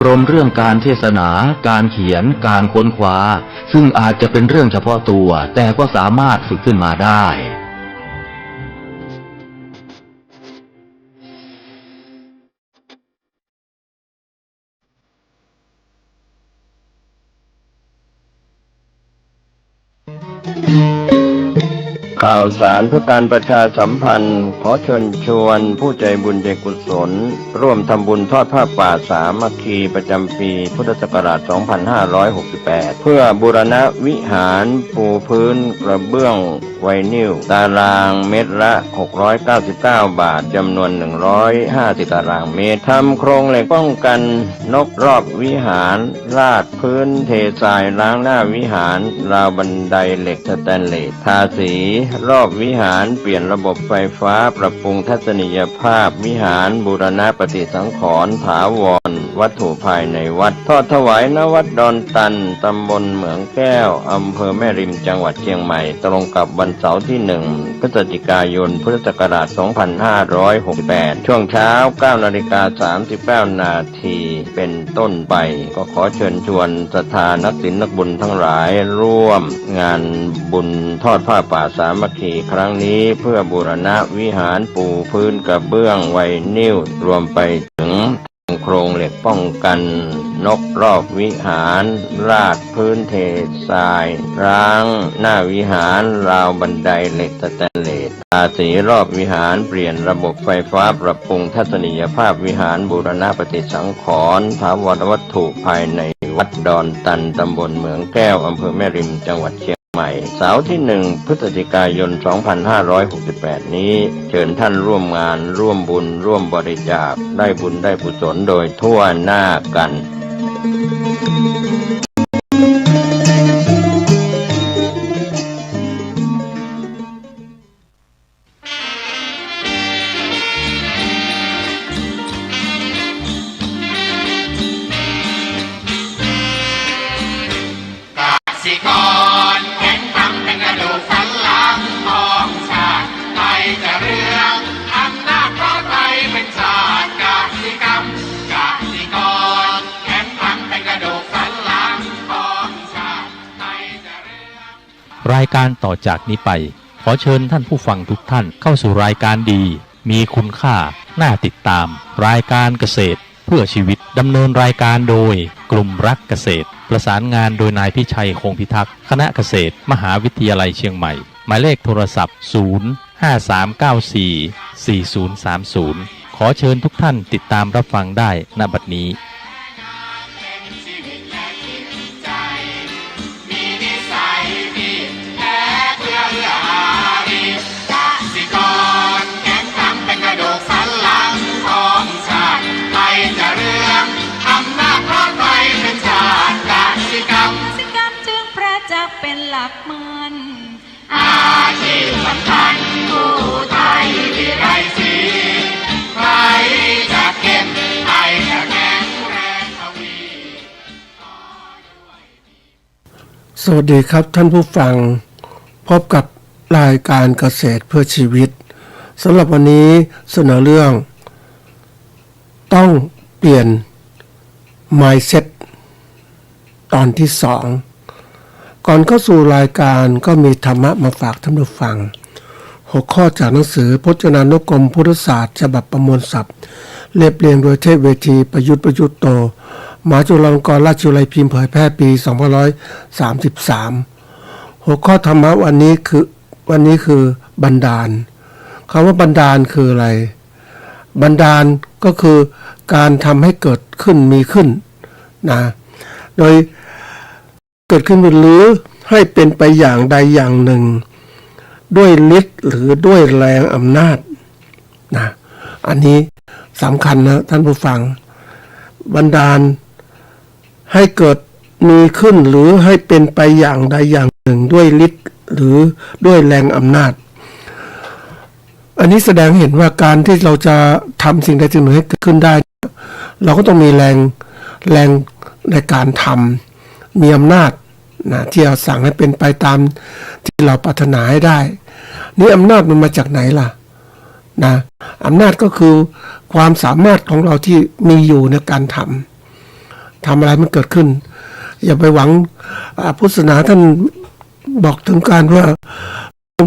รมเรื่องการเทศนา การเขียน การค้นคว้าซึ่งอาจจะเป็นเรื่องเฉพาะตัวแต่ก็สามารถฝึกขึ้นมาได้ข่าวสารเพื่อการประชาสัมพันธ์ขอเชิญชวนผู้ใจบุญใจกุศลร่วมทำบุญทอดผ้าป่าสามัคคีประจำปีพุทธศักราช 2568 เพื่อบูรณะวิหารปูพื้นกระเบื้องไวนิลตารางเมตรละ 699 บาทจำนวน 150 ตารางเมตรทำโครงเหล็กป้องกันนกรอบวิหารราดพื้นเททรายล้างหน้าวิหารราวบันไดเหล็กสแตนเลสทาสีรอบวิหารเปลี่ยนระบบไฟฟ้าปรับปรุงทัศนียภาพวิหารบูรณะปฏิสังขรณ์ถาวรวัตถุภายในวัดทอดถวายณวัดดอนตันตำบลเหมืองแก้วอำเภอแม่ริมจังหวัดเชียงใหม่ตรงกับวันเสาร์ที่1พฤศจิกายนพุทธศักราช 2568 ช่วงเช้า 9:39 นาทีเป็นต้นไปก็ขอเชิญชวนศรัทธานักศีลนักบุญทั้งหลายร่วมงานบุญทอดผ้าป่าสามัคคีครั้งนี้เพื่อบูรณะวิหารปูพื้นกระเบื้องไวนิลรวมไปถึงโครงเหล็กป้องกันนกรอบวิหารราดพื้นเททรายร้างหน้าวิหารราวบันไดเหล็กสแตนเลสทาสีรอบวิหารเปลี่ยนระบบไฟฟ้าปรับปรุงทัศนียภาพวิหารบูรณะปฏิสังขรณ์ถาวรวัตถุภายในวัดดอนตันตำบลเหมืองแก้วอำเภอแม่ริมจังหวัดเชียงใหม่เสาร์ที่1พฤศจิกายน 2568 นี้เชิญท่านร่วมงานร่วมบุญร่วมบริจาคได้บุญได้กุศลโดยทั่วหน้ากันรายการต่อจากนี้ไปขอเชิญท่านผู้ฟังทุกท่านเข้าสู่รายการดีมีคุณค่าน่าติดตามรายการเกษตรเพื่อชีวิตดำเนินรายการโดยกลุ่มรักเกษตรประสานงานโดยนายพิชัยคงพิทักษ์คณะเกษตรมหาวิทยาลัยเชียงใหม่หมายเลขโทรศัพท์053944030ขอเชิญทุกท่านติดตามรับฟังได้ณบัดนี้เป็นหลักมันอาชีพสำคัญผู้ไทยที่ไรสีใครจะเก็บใครจะแข็งแรงทวีสวัสดีครับท่านผู้ฟังพบกับรายการเกษตรเพื่อชีวิตสำหรับวันนี้เสนอเรื่องต้องเปลี่ยน mindset ตอนที่2ก่อนเข้าสู่รายการก็มีธรรมะมาฝากท่านผู้ฟังหัวข้อจากหนังสือพจนานุกรมพุทธศาสตร์ฉบับประมวลศัพท์เรียบเรียงโดยเทพเวทีประยุทธ์โตมหาจุฬาลงกรณราชวิทยาลัยพิมพ์เผยแพร่ปี2533หัวข้อธรรมะวันนี้คือบันดาลคำว่าบันดาลคืออะไรบันดาลก็คือการทำให้เกิดขึ้นมีขึ้นนะโดยเกิดขึ้นหรือให้เป็นไปอย่างใดอย่างหนึ่งด้วยฤทธิ์หรือด้วยแรงอำนาจนะอันนี้สำคัญนะท่านผู้ฟังบันดาลให้เกิดมีขึ้นหรือให้เป็นไปอย่างใดอย่างหนึ่งด้วยฤทธิ์หรือด้วยแรงอำนาจอันนี้แสดงเห็นว่าการที่เราจะทำสิ่งใดสิ่งหนึ่งให้เกิดขึ้นได้เราก็ต้องมีแรงในการทำมีอำนาจนะที่เราสั่งให้เป็นไปตามที่เราปรารถนาให้ได้นี่อำนาจมันมาจากไหนล่ะนะอำนาจก็คือความสามารถของเราที่มีอยู่ในการท ทำอะไรมันเกิดขึ้น อย่าไปหวังพุทธศาสนาท่านบอกถึงการว่า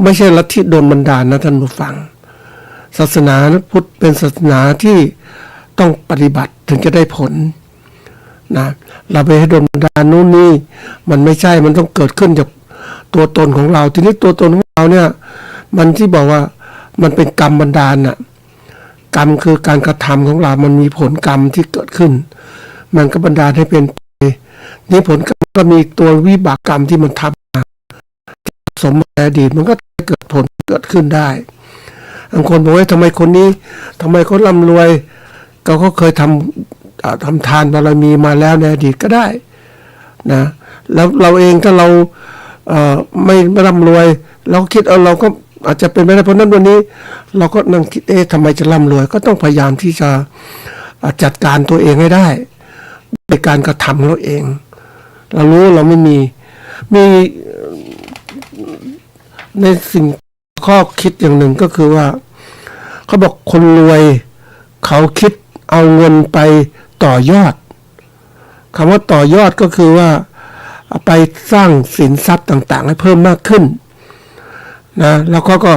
ไม่ใช่ลัทธิโดนบันดาลนะท่านผู้ฟังศาสนาพุทธเป็นศาสนาที่ต้องปฏิบัติถึงจะได้ผลนะเราไปให้โดนบันดาลนู่นนี่มันไม่ใช่มันต้องเกิดขึ้นจากตัวตนของเราทีนี้ตัวตนของเราเนี่ยมันที่บอกว่ามันเป็นกรรมบันดาลน่ะกรรมคือการกระทำของเรามันมีผลกรรมที่เกิดขึ้นมันก็บันดาลให้เป็นไปนี่ผลกรรมก็มีตัววิบากกรรมที่มันทำมาสมในอดีตมันก็เกิดผลเกิดขึ้นได้บางคนบอกว่าทำไมคนนี้ทำไมเขาร่ำรวยเขาเคยทำทานบารมีมาแล้วในอดีตก็ได้นะแล้วเราเองถ้าเราไม่ร่ำรวยเราคิดเราก็อาจจะเป็นไปได้เพราะนั้นวันนี้เราก็นั่งคิดทำไมจะร่ำรวยก็ต้องพยายามที่จะจัดการตัวเองให้ได้ในการกระทำของเราเองเรารู้เราไม่มีในสิ่งข้อคิดอย่างหนึ่งก็คือว่าเขาบอกคนรวยเขาคิดเอาเงินไปต่อยอดคำว่าต่อยอดก็คือว่าไปสร้างสินทรัพย์ต่างๆให้เพิ่มมากขึ้นนะแล้วก็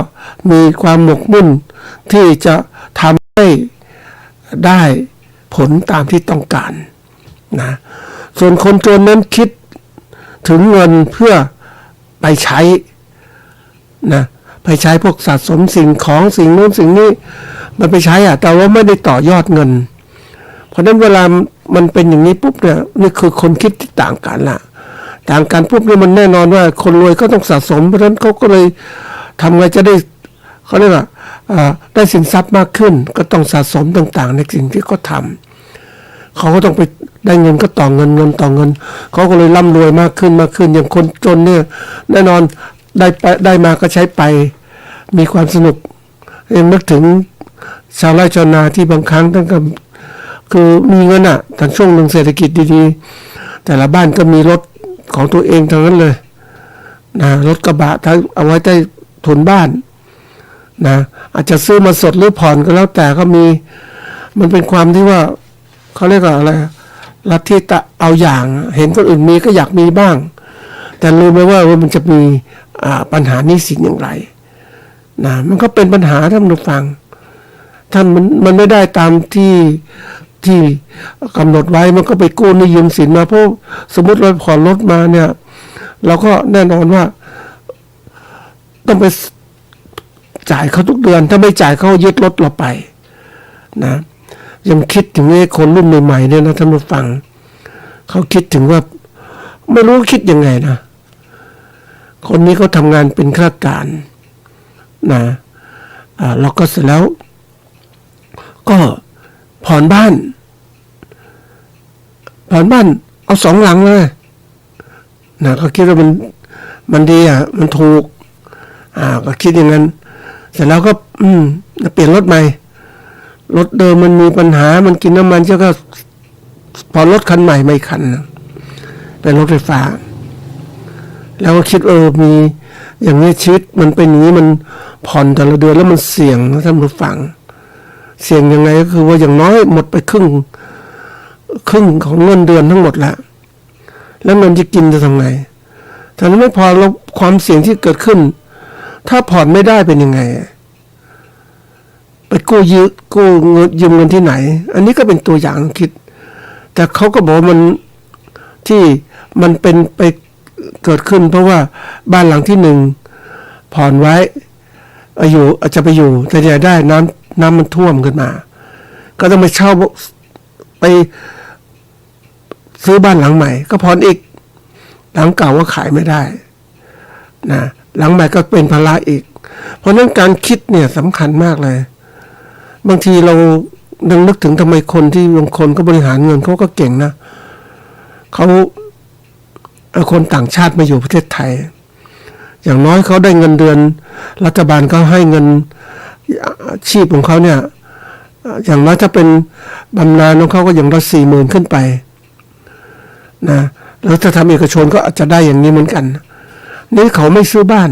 มีความหมกมุ่นที่จะทำให้ได้ผลตามที่ต้องการนะส่วนคนจนนั้นคิดถึงเงินเพื่อไปใช้นะไปใช้พวกสะสมสิ่งของสิ่งนู้นสิ่งนี้มันไปใช้แต่ว่าไม่ได้ต่อยอดเงินเพราะฉะนั้นเวลามันเป็นอย่างนี้ปุ๊บเนี่ยนี่คือคนคิดที่ต่างกันละต่างกันปุ๊บเนี่ยมันแน่นอนว่าคนรวยก็ต้องสะสมเพราะฉะนั้นเขาก็เลยทำไงจะได้เขาเรียกว่าได้สินทรัพย์มากขึ้นก็ต้องสะสมต่างๆในสิ่งที่เขาทำเขาก็ต้องไปได้เงินก็ต่อเงินต่อเงินเขาก็เลยร่ำรวยมากขึ้นอย่างคนจนเนี่ยแน่นอนได้มาก็ใช้ไปมีความสนุกยังนึกถึงชาวไร่ชาวนาที่บางครั้งตั้งแต่คือมีเงินตอนช่วงหนึ่งเศรษฐกิจดีๆแต่ละบ้านก็มีรถของตัวเองทั้งนั้นเลยนะรถกระบะทั้งเอาไว้ใต้ถุนบ้านนะอาจจะซื้อมาสดหรือผ่อนก็แล้วแต่ก็มีมันเป็นความที่ว่าเขาเรียกว่าอะไรลัทธิตะเอาอย่างเห็นคนอื่นมีก็อยากมีบ้างแต่รู้ไหมว่ามันจะมีปัญหาหนี้สินอย่างไรนะมันก็เป็นปัญหาท่านผู้ฟังท่านมันไม่ได้ตามที่กำหนดไว้มันก็ไปกู้หนี้ยืมสินมาเพราะสมมติเราผ่อนรถมาเนี่ยเราก็แน่นอนว่าต้องไปจ่ายเขาทุกเดือนถ้าไม่จ่ายเขายึดรถเราไปนะยังคิดถึงไอ้คนรุ่นใหม่ๆเนี่ยนะท่านผู้ฟังเขาคิดถึงว่าไม่รู้คิดยังไงนะคนนี้เขาทำงานเป็นข้าราชการนะเราก็เสร็จแล้วก็ผ่อนบ้านเอา2 หลังเลยนะก็คิดว่ามันดีมันถูกก็คิดอย่างนั้นเสร็จแล้วก็เปลี่ยนรถใหม่รถเดิมมันมีปัญหามันกินน้ำมันเจ้าก็พอรถคันใหม่ไม่คันเป็นรถไฟฟ้าแล้วก็คิดมีอย่างนี้ชีวิตมันเป็นอย่างนี้มันผ่อนแต่ละเดือนแล้วมันเสี่ยงนะท่านผู้ฟังเสี่ยงยังไงก็คือว่าอย่างน้อยหมดไปครึ่งของเงินเดือนทั้งหมดแล้วเงินจะกินจะทำไงถ้านั้นไม่พอแล้วความเสี่ยงที่เกิดขึ้นถ้าผ่อนไม่ได้เป็นยังไงไปกู้ยืมเงินที่ไหนอันนี้ก็เป็นตัวอย่างคิดแต่เขาก็บอกมันที่มันเป็นไปเกิดขึ้นเพราะว่าบ้านหลังที่1ผ่อนไว้อาจจะไปอยู่แต่จะได้น้ำมันท่วมขึ้นมาก็ต้องไปเช่าไปซื้อบ้านหลังใหม่ก็ผ่อนอีกหลังเก่าก็ขายไม่ได้นะหลังใหม่ก็เป็นภาระอีกเพราะนั้นการคิดเนี่ยสำคัญมากเลยบางทีเรานึกถึงทำไมคนที่บางคนก็บริหารเงินเขาก็เก่งนะเขาคนต่างชาติมาอยู่ประเทศไทยอย่างน้อยเขาได้เงินเดือนรัฐบาลเขาให้เงินชีพของเขาเนี่ยอย่างน้อยถ้าเป็นบำนาญของเขาก็อย่างละ 40,000 ขึ้นไปนะแล้วถ้าทำเอกชนก็อาจจะได้อย่างนี้เหมือนกันนี่เขาไม่ซื้อบ้าน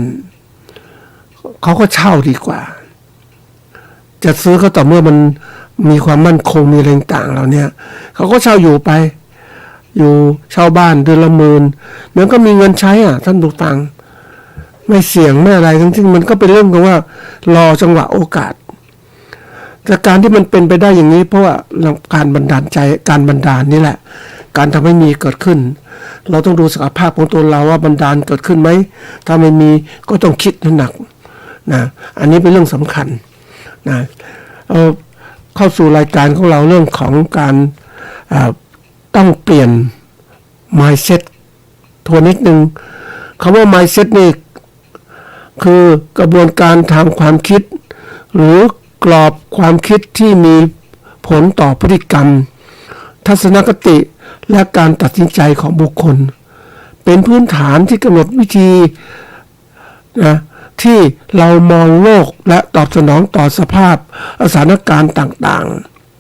เขาก็เช่าดีกว่าจะซื้อก็ต่อเมื่อมันมีความมั่นคงมีอะไรต่างๆเราเนี่ยเขาก็เช่าอยู่ไป อยู่เช่าบ้านเดือนละ10,000มันก็มีเงินใช้ท่านผู้ฟังไม่เสี่ยงไม่อะไรทั้งสิ้นมันก็เป็นเรื่องของว่ารอจังหวะโอกาสแต่การที่มันเป็นไปได้อย่างนี้เพราะว่าการบันดาลใจการบันดาลนี่แหละการทำให้มีเกิดขึ้นเราต้องดูศักยภาพของตัวเราว่าบันดาลเกิดขึ้นไหมถ้าไม่มีก็ต้องคิดหนักนะอันนี้เป็นเรื่องสำคัญนะเข้าสู่รายการของเราเรื่องของการต้องเปลี่ยน mindset ทวนนิดนึงคำว่า mindset นี่คือกระบวนการทางความคิดหรือกรอบความคิดที่มีผลต่อพฤติกรรมทัศนคติและการตัดสินใจของบุคคลเป็นพื้นฐานที่กำหนดวิธีนะที่เรามองโลกและตอบสนองต่อสภาพสถานการณ์ต่าง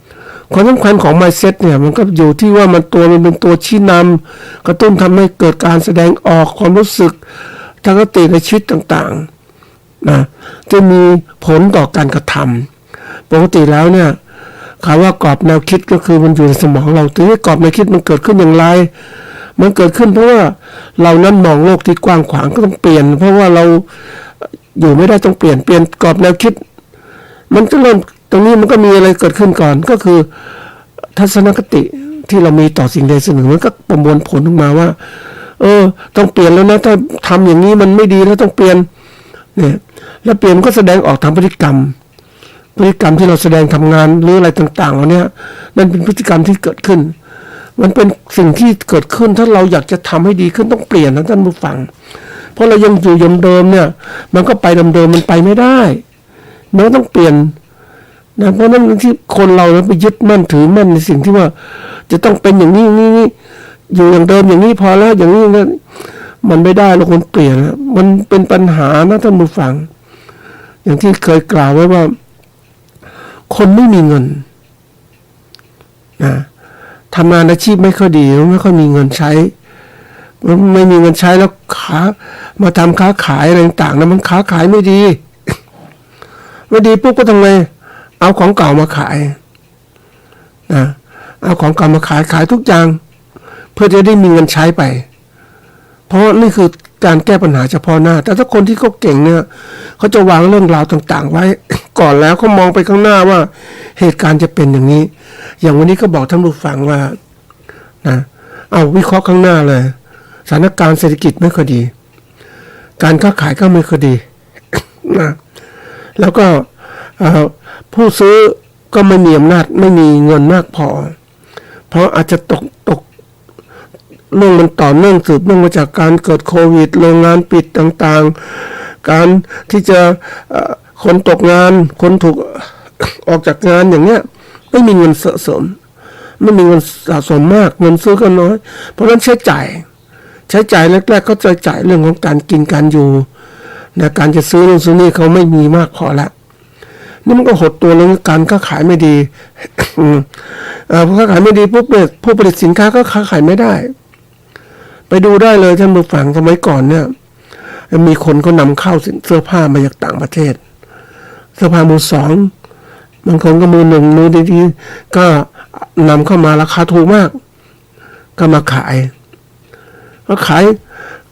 ๆความสำคัญของ mindset เนี่ยมันก็อยู่ที่ว่ามันเป็นตัวชี้นำกระตุ้นทำให้เกิดการแสดงออกความรู้สึกทัศนคติในชีวิตต่างๆนะจะมีผลต่อการกระทำปกติแล้วเนี่ยคำว่ากรอบแนวคิดก็คือมันอยู่ในสมองเราแต่ว่ากรอบแนวคิดมันเกิดขึ้นอย่างไรมันเกิดขึ้นเพราะว่าเรานั้นมองโลกที่กว้างขวางก็ต้องเปลี่ยนเพราะว่าเราอยู่ไม่ได้ต้องเปลี่ยนกรอบแนวคิดมันก็เริ่มตรงนี้มันก็มีอะไรเกิดขึ้นก่อนก็คือทัศนคติที่เรามีต่อสิ่งใดสิ่งหนึ่งมันก็ประมวลผลออกมาว่าต้องเปลี่ยนแล้วนะถ้าทำอย่างนี้มันไม่ดีแล้วต้องเปลี่ยนเนี่ยแล้วเปลี่ยนมันก็แสดงออกทางพฤติกรรมที่เราแสดงทำงานหรืออะไรต่างๆเหล่านี้นั่นเป็นพฤติกรรมที่เกิดขึ้นมันเป็นสิ่งที่เกิดขึ้นถ้าเราอยากจะทำให้ดีขึ้นต้องเปลี่ยนนะท่านผู้ฟังเพราะเรายังอยู่เดิมเนี่ยมันก็ไปเดิมมันไปไม่ได้มันต้องเปลี่ยนนะเพราะนั้นที่คนเราไปยึดมั่นถือมั่นในสิ่งที่ว่าจะต้องเป็นอย่างนี้อยู่อย่างเดิมอย่างนี้พอแล้วอย่างนี้นะมันไม่ได้เราควรเปลี่ยนนะมันเป็นปัญหานะท่านผู้ฟังอย่างที่เคยกล่าวไว้ว่าคนไม่มีเงินนะทำงานอาชีพไม่ค่อยดีไม่ค่อยมีเงินใช้ไม่มีเงินใช้แล้วมาทำค้าขายอะไรต่างๆนะมันค้าขายไม่ดีปุ๊บก็ทำไงเอาของเก่ามาขายนะเอาของเก่ามาขายทุกอย่างเพื่อจะได้มีเงินใช้ไปเพราะนี่คือการแก้ปัญหาเฉพาะหน้าแต่ถ้าคนที่เขาเก่งเนี่ยเขาจะวางเรื่องราวต่างๆไว้ ก่อนแล้วเขามองไปข้างหน้าว่าเหตุการณ์จะเป็นอย่างนี้อย่างวันนี้ก็บอกท่านผู้ฟังว่านะเอาวิเคราะห์ข้างหน้าเลยสถานการณ์เศรษฐกิจไม่ค่อยดีการค้าขายก็ไม่ค่อยดี นะแล้วก็ผู้ซื้อก็ไม่มีอำนาจไม่มีเงินมากพอเพราะอาจจะตกเรื่องมันต่อเนื่องสืบเนื่องมาจากการเกิดโควิดโรงงานปิดต่างๆการที่จะคนตกงานคนถูกออกจากงานอย่างเนี้ยไม่มีเงินสะสมไม่มีเงินสะสมมากเงินซื้อก็น้อยเพราะฉะนั้นใช้จ่ายแรกๆก็จะจ่ายเรื่องของการกินการอยู่นะการจะซื้อนู่นซื้อนี่เขาไม่มีมากพอแล้วนี่มันก็หดตัวลงการค้าขายไม่ดีพอค้าขายไม่ดีปุ๊บเนี่ยผู้ผลิตสินค้าก็ค้าขายไม่ได้ไปดูได้เลยท่านผู้ฟังสมัยก่อนเนี่ยมีคนก็นำเข้าเสื้อผ้ามาจากต่างประเทศเสื้อผ้ามือสองบางคนก็มือหนึ่งมือดีๆก็นำเข้ามาราคาถูกมากก็มาขาย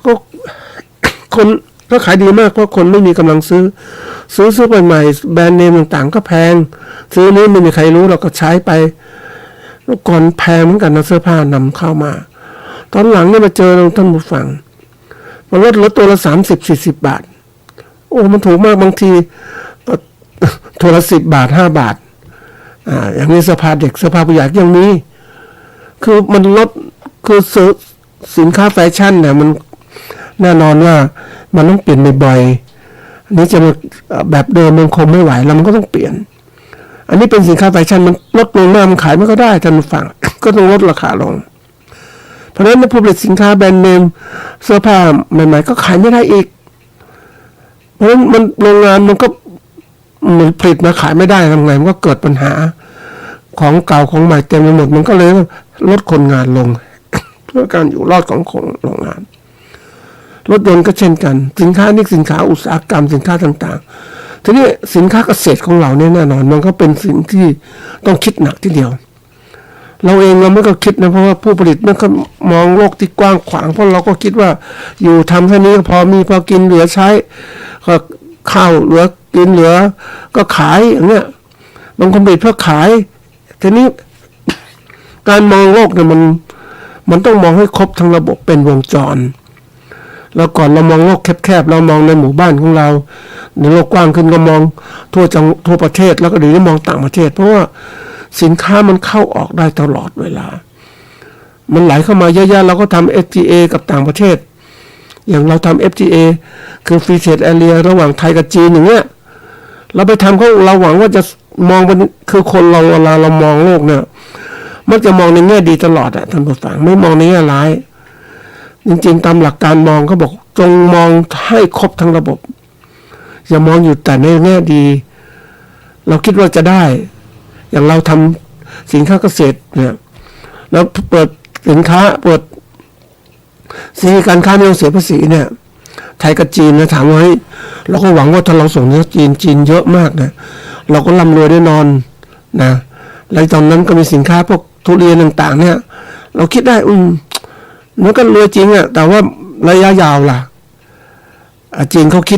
ก็คนก็ขายดีมากเพราะคนไม่มีกำลังซื้อใหม่ๆแบรนด์เนมต่างๆก็แพงซื้อนี้ไม่มีใครรู้เราก็ใช้ไปแล้วก่อนแพงเหมือนกันนะเสื้อผ้านำเข้ามาตอนหลังเนี่ยมาเจอท่านผู้ฟังมันลดเหลือตัวละ30-40 บาทโอ้มันถูกมากบางทีตัวละ10 บาท5 บาทอย่างนี้เสื้อผ้าเด็กเสื้อผ้าผู้ใหญ่ยังมีคือมันลดคือสินค้าแฟชั่นเนี่ยมันแน่นอนว่ามันต้องเปลี่ยนบ่อยๆนี่จะมาแบบเดิมมันคงไม่ไหวแล้วมันก็ต้องเปลี่ยนอันนี้เป็นสินค้าแฟชั่นมันลดลงมากมันขายไม่ก็ได้ท่านผู้ฟัง ก็ต้องลดราคาลงเพราะฉะนั้นผู้ผลิตสินค้าแบรนด์เนมเสื้อผ้าใหม่ๆก็ขายไม่ได้อีกเพราะฉะนั้นมันโรงงานมันก็ผลิตมาขายไม่ได้ทำไงมันก็เกิดปัญหาของเก่าของใหม่เต็มไปหมดมันก็เลยลดคนงานลง เพื่อการอยู่รอดของโรงงานรถยนต์ก็เช่นกันสินค้านี่สินค้าอุตสาหกรรมสินค้าต่างๆทีนี้สินค้าเกษตรของเราเนี่ยแน่นอนมันก็เป็นสิ่งที่ต้องคิดหนักทีเดียว เราเองเราไม่ก็คิดนะเพราะว่าผู้ผลิตมันก็มองโลกที่กว้างขวางเพราะเราก็คิดว่าอยู่ทำแค่นี้ก็พอมีพอกินเหลือใช้ก็ข้าวเหลือกินเหลือก็ขายอย่างเงี้ยบางคนผลิตเพื่อขายทีนี้การมองโลกเนี่ยมันต้องมองให้ครบทั้งระบบเป็นวงจรแล้วก่อนเรามองโลกแคบๆเรามองในหมู่บ้านของเราในโลกกว้างขึ้นก็มองทั่วประเทศแล้วก็เดี๋ยวนี้มองต่างประเทศเพราะว่าสินค้ามันเข้าออกได้ตลอดเวลามันไหลเข้ามาเยอะๆเราก็ทำ FTA กับต่างประเทศอย่างเราทำ FTA คือ Free Trade Area ระหว่างไทยกับจีนอย่างเงี้ยเราไปทำเขาเราหวังว่าจะมองเป็นคือคนเราเวลาเรามองโลกเนี่ยมันจะมองในแง่ดีตลอดอะท่านผู้ฟังไม่มองในแง่ร้ายจริงๆตามหลักการมองเขาบอกจงมองให้ครบทั้งระบบอย่ามองอยู่แต่ในแง่ดีเราคิดว่าจะได้อย่างเราทำสินค้าเกษตรเนี่ยแล้วเปิดสินค้าเปิดสินค้าการค้าไม่ต้องเสียภาษีเนี่ยไทยกับจีนนะถามว่าเฮ้ยเราก็หวังว่าถ้าเราส่งเนื้อจีนเยอะมากนะเราก็ร่ำรวยแน่นอนนะแล้วตอนนั้นก็มีสินค้าพวกทุเรียนต่างๆเนี่ยเราคิดได้มันก็รวยจริงอ่ะแต่ว่าระยะยาวล่ะจีนเขาคิ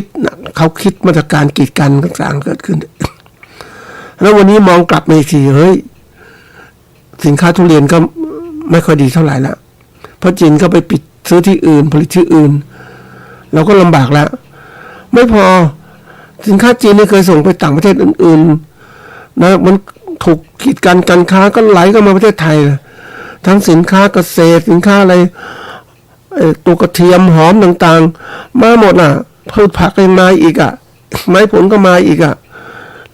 ดมาตรการกีดกันต่างๆเกิดขึ้นแล้ววันนี้มองกลับมาอีกทีเฮ้ยสินค้าทุเรียนก็ไม่ค่อยดีเท่าไหร่ละเพราะจีนก็ไปปิดซื้อที่อื่นผลิตที่อื่นเราก็ลำบากแล้วไม่พอสินค้าจีนนี่เคยส่งไปต่างประเทศอื่นๆนะมันถูกกีดกันการค้าก็ไหลเข้ามาประเทศไทยนะทั้งสินค้าเกษตรสินค้าอะไรตัวกระเทียมหอมต่างๆมาหมดอ่ะพืชผักก็มาอีกอ่ะไม้ผลก็มาอีกอ่ะ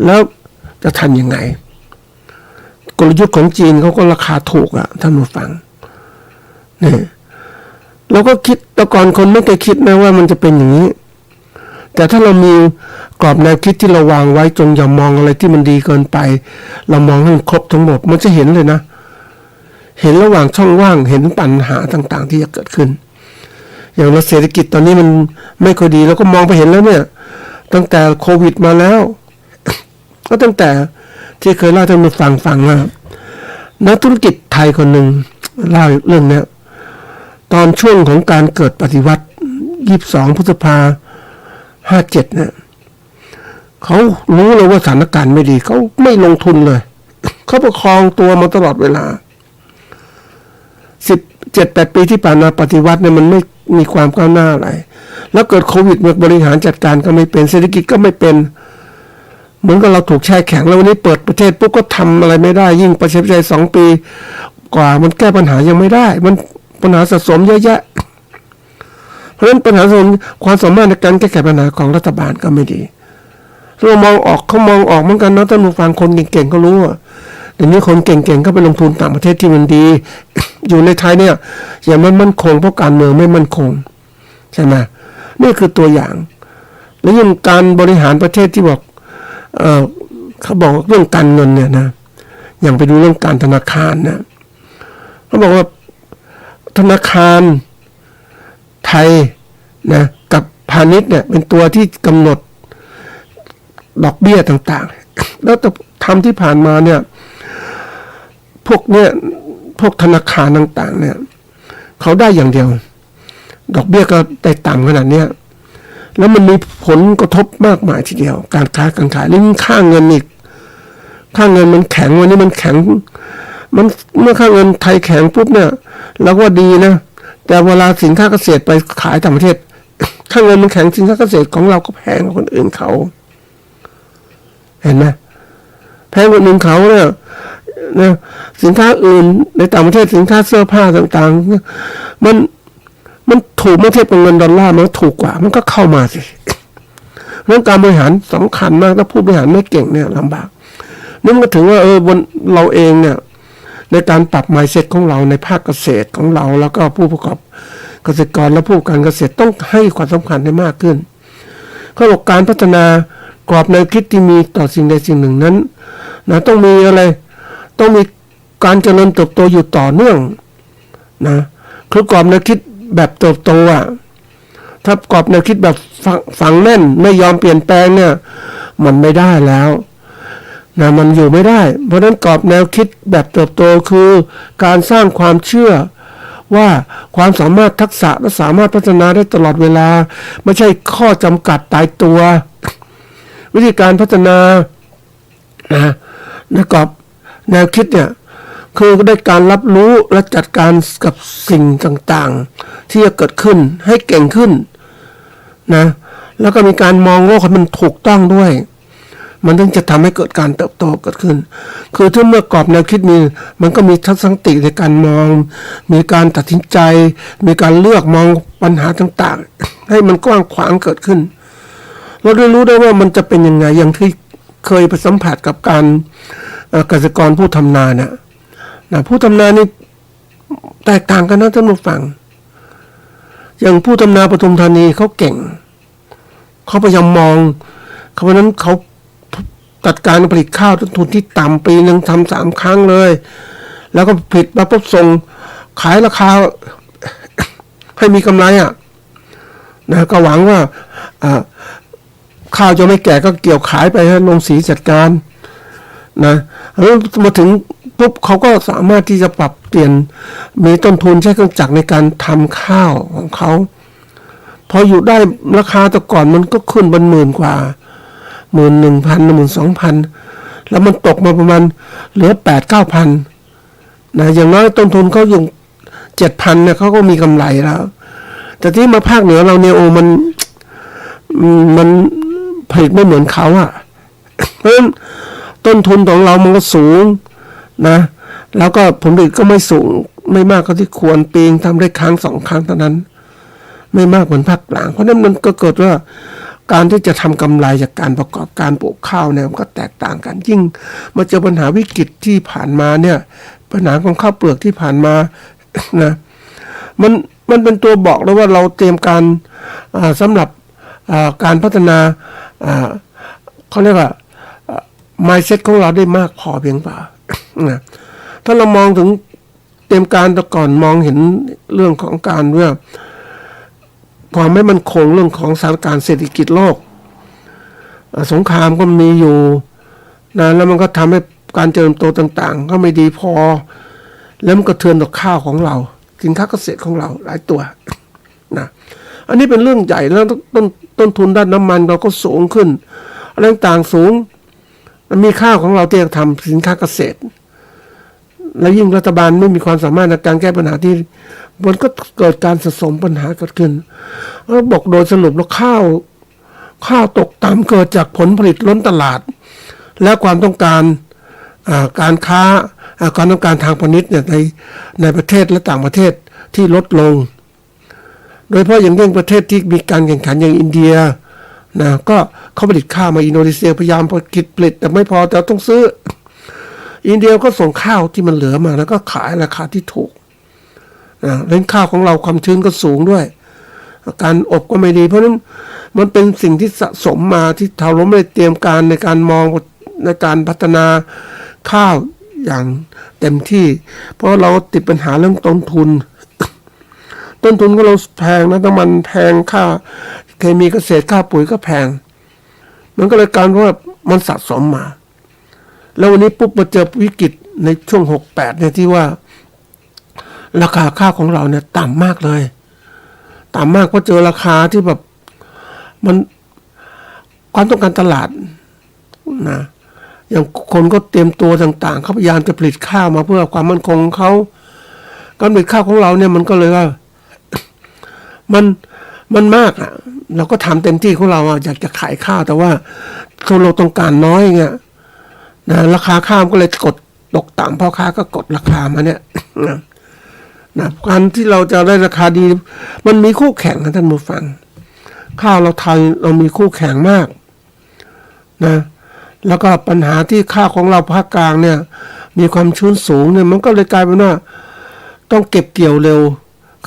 แล้วจะทำยังไงกลยุทธ์ของจีนเขาก็ราคาถูกอ่ะท่านผู้ฟังนี่เราก็คิดแต่ก่อนคนไม่เคยคิดนะว่ามันจะเป็นอย่างนี้แต่ถ้าเรามีกรอบแนวคิดที่เราวางไว้จงอย่ามองอะไรที่มันดีเกินไปเรามองให้มันครบทั้งหมดมันจะเห็นเลยนะเห็นระหว่างช่องว่างเห็นปัญหาต่างๆที่จะเกิดขึ้นอย่างเศรษฐกิจตอนนี้มันไม่ค่อยดีเราก็มองไปเห็นแล้วเนี่ยตั้งแต่โควิดมาแล้วก็ตั้งแต่ที่เคยเล่าให้ท่านผู้ฟังว่านักธุรกิจไทยคนหนึ่งเล่าเรื่องนี้ตอนช่วงของการเกิดปฏิวัติ22 พฤษภาคม 57เนี่ยเขารู้เลยว่าสถานการณ์ไม่ดีเขาไม่ลงทุนเลยเขาประคองตัวมาตลอดเวลา17-8 ปีที่ผ่านมาปฏิวัติเนี่ยมันไม่มีความก้าวหน้าอะไรแล้วเกิดโควิดบริหารจัดการก็ไม่เป็นเศรษฐกิจก็ไม่เป็นเหมือนกับเราถูกแช่แข็งแล้ววันนี้เปิดประเทศปุ๊บก็ทำอะไรไม่ได้ยิ่งประชาธิปไตย2 ปีกว่ามันแก้ปัญหายังไม่ได้มันปัญหาสะสมเยอะแยะเพราะฉะนั้นปัญหาสะสมความสามารถในการแก้ไขปัญหาของรัฐบาลก็ไม่ดีเรามองออกเขามองออกเหมือนกันนะท่านผู้ฟังคนเก่งๆก็รู้ว่าเดี๋ยวนี้คนเก่งๆก็ไปลงทุนต่างประเทศที่มันดี อยู่ในไทยเนี่ยอย่างมันมั่นคงเพราะการเมืองไม่มั่นคงใช่ไหมนี่คือตัวอย่างแล้วยิ่งการบริหารประเทศที่บอกเขาบอกเรื่องการเงินเนี่ยนะอย่างไปดูเรื่องการธนาคารนะเขาบอกว่าธนาคารไทยนะกับพาณิชย์เนี่ยเป็นตัวที่กำหนดดอกเบี้ยต่างๆแล้วทำที่ผ่านมาเนี่ยพวกธนาคารต่างๆเนี่ยเขาได้อย่างเดียวดอกเบี้ยก็ได้ต่ำขนาดเนี้ยแล้วมันมีผลกระทบมากมายทีเดียวการค้าการขายแล้วค่าเงินอีกค่าเงินมันแข็งวันนี้มันแข็งมันเมื่อค่าเงินไทยแข็งปุ๊บเนี่ยเราก็ดีนะแต่เวลาสินค้าเกษตรไปขายต่างประเทศค่าเงินมันแข็งสินค้าเกษตรของเราก็แพงกว่าคนอื่นเขาเห็นไหมแพงกว่าคนอื่นเขาเนี่ยนะสินค้าอื่นในต่างประเทศสินค้าเสื้อผ้าต่างๆมันถูกเมื่อเทียบกับเงินดอลลาร์มันถูกกว่ามันก็เข้ามาสิเรื่องการบริหารสำคัญมากถ้าผู้บริหารไม่เก่งเนี่ยลำบากนั่นก็ถึงว่าบนเราเองเนี่ยในการปรับ mindset ของเราในภาคเกษตรของเราแล้วก็ผู้ประกอบเกษตรกรและผู้การเกษตรต้องให้ความสำคัญได้มากขึ้นเขาบอกการพัฒนากรอบแนวคิดที่มีต่อสิ่งใดสิ่งหนึ่งนั้นนะต้องมีอะไรต้องมีการเจริญเติบโตอยู่ต่อเนื่องนะคือกรอบแนวคิดแบบเติบโตอ่ะถ้ากรอบแนวคิดแบบฝังแน่นไม่ยอมเปลี่ยนแปลงเนี่ยมันไม่ได้แล้ว นะมันอยู่ไม่ได้เพราะฉะนั้นกรอบแนวคิดแบบเติบโตคือการสร้างความเชื่อว่าความสามารถทักษะและสามารถพัฒนาได้ตลอดเวลาไม่ใช่ข้อจำกัดตายตัววิธีการพัฒนานะกรอบแนวคิดเนี่ยคือได้การรับรู้และจัดการกับสิ่งต่างๆที่จะเกิดขึ้นให้เก่งขึ้นนะแล้วก็มีการมองโลกให้มันถูกต้องด้วยมันถึงจะทำให้เกิดการเติบโตเกิดขึ้นคือถ้าเมื่อกรอบแนวคิดมีมันก็มีทัศนคติในการมองมีการตัดสินใจมีการเลือกมองปัญหาต่างๆให้มันกว้างขวางเกิดขึ้นเราได้รู้ได้ว่ามันจะเป็นยังไงอย่างที่เคยไปสัมผัสกับการเกษตรกรผู้ทำนาเนี่ยผู้ทำนานี่แตกต่างกันนะท่านผู้ฟังอย่างผู้ทำนาปทุมธานีเขาเก่งเขาพยายามมองเพราะนั้นเขาจัดการผลิตข้าวต้นทุนที่ต่ำปีนึงทำ3 ครั้งเลยแล้วก็ผลิตมาปุ๊บส่งขายราคาให้มีกำไรนะก็หวังว่าข้าวจะไม่แก่ก็เกี่ยวขายไปให้ลงสีจัดการนะแล้วมาถึงปุ๊บเขาก็สามารถที่จะปรับเปลี่ยนมีต้นทุนใช้เครื่องจักรในการทำข้าวของเขาพออยู่ได้ราคาแต่ก่อนมันก็ขึ้นเป็นหมื่นกว่า11,000 12,000แล้วมันตกมาประมาณเหลือ 8-9,000 นะอย่างน้อยต้นทุนเขาอยู่ 7,000 เนี่ยเขาก็มีกำไรแล้วแต่ที่มาภาคเหนือเราเนี่ยมันผลิตไม่เหมือนเขาเพราะฉะนั้นต้นทุนของเรามันก็สูงนะแล้วก็ผลผลิตก็ไม่สูงไม่มากก็ที่ควรปีงทำได้ครั้ง2 ครั้งเท่านั้นไม่มากเหมือนภาคกลางเพราะนั้นมันก็เกิดว่าการที่จะทำกำไรจากการประกอบการปลูกข้าวเนี่ยมันก็แตกต่างกันยิ่งมาเจอปัญหาวิกฤตที่ผ่านมาเนี่ยปัญหาของข้าวเปลือกที่ผ่านมานะมันเป็นตัวบอกแล้วว่าเราเตรียมการสำหรับการพัฒนาเขาเรียกว่าmindset ของเราได้มากพอเพียงเปล่านะถ้าเรามองถึงเตรียมการแต่ก่อนมองเห็นเรื่องของการเรื่องความไม่มั่นคงเรื่องของสถานการณ์เศรษฐกิจโลกสงครามก็มีอยู่นะแล้วมันก็ทำให้การเจริญโตต่างๆก็ไม่ดีพอแล้วมันก็เทือนต่อข้าวของเราสินค้าเกษตรของเราหลายตัวนะอันนี้เป็นเรื่องใหญ่แล้วต้นทุนด้านน้ำมันเราก็สูงขึ้นอะไรต่างๆสูงมันมีข้าวของเราที่จะทำสินค้าเกษตรและยิ่งรัฐบาลไม่มีความสามารถในการแก้ปัญหาที่มันก็เกิดการสะสมปัญหาเกิดขึ้นแล้วบอกโดยสรุปแล้วข้าวตกต่ำเกิดจากผลผลิตล้นตลาดและความต้องการการค้าความต้องการทางพาณิชย์เนี่ยในประเทศและต่างประเทศที่ลดลงโดยเฉพาะอย่างยิ่งประเทศที่มีการแข่งขันอย่างอินเดียนะก็เขาผลิตข้าวมาอินโดนีเซียพยายามผลิตแต่ไม่พอแต่ต้องซื้ออินเดียก็ส่งข้าวที่มันเหลือมาแล้วก็ขายราคาที่ถูกเรื่องข้าวของเราความชื้นก็สูงด้วยการอบก็ไม่ดีเพราะฉะนั้นมันเป็นสิ่งที่สะสมมาที่เราไม่ได้เตรียมการในการมองในการพัฒนาข้าวอย่างเต็มที่เพราะเราติดปัญหาเรื่องต้นทุนก็เราแพงนะน้ำมันแพงค่าเคมีเกษตรค่าปุ๋ยก็แพงมันก็เลยการว่ามันสะสมมาแล้ววันนี้ปุ๊บมาเจอวิกฤตในช่วง68เนี่ยที่ว่าราคาข้าวของเราเนี่ยต่ำมากเลยต่ำมากเพราะเจอราคาที่แบบมันความต้องการตลาดนะอย่างคนก็เตรียมตัวต่างๆเขาพยายามจะผลิตข้าวมาเพื่อความมั่นคงของเขาการผลิตข้าวของเราเนี่ยมันก็เลยว่ามันมากเราก็ทำเต็มที่ของเราอยากจะขายข้าวแต่ว่าเราต้องการน้อยเงี้ยนะราคาข้าวก็เลยกดตกต่ำพ่อค้าก็กดราคามาเนี่ยนะการที่เราจะได้ราคาดีมันมีคู่แข่งนะท่านผู้ฟังข้าวเราไทยเรามีคู่แข่งมากนะแล้วก็ปัญหาที่ข้าวของเราภาคกลางเนี่ยมีความชื้นสูงเนี่ยมันก็เลยกลายเป็นว่าต้องเก็บเกี่ยวเร็ว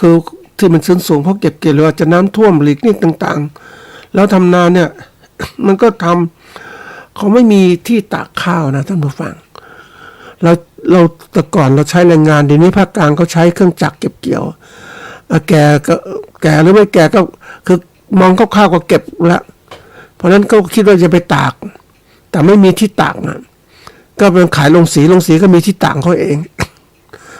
คือที่มันชื้นสูงเพราะเก็บเกี่ยวเร็วจะน้ำท่วมหลีกนี่ต่างๆแล้วทำนาเนี่ยมันก็ทำเขาไม่มีที่ตากข้าวนะท่านผู้ฟังเราแต่ก่อนเราใช้แรงงานเดี๋ยวนี้ภาคกลางเขาใช้เครื่องจักรเก็บเกี่ยวแก่หรือไม่แก่ก็คือมองข้าวก็เก็บแล้วเพราะนั้นก็คิดว่าจะไปตากแต่ไม่มีที่ตากนะ ก็เป็นขายลงสีก็มีที่ต่างเขาเอง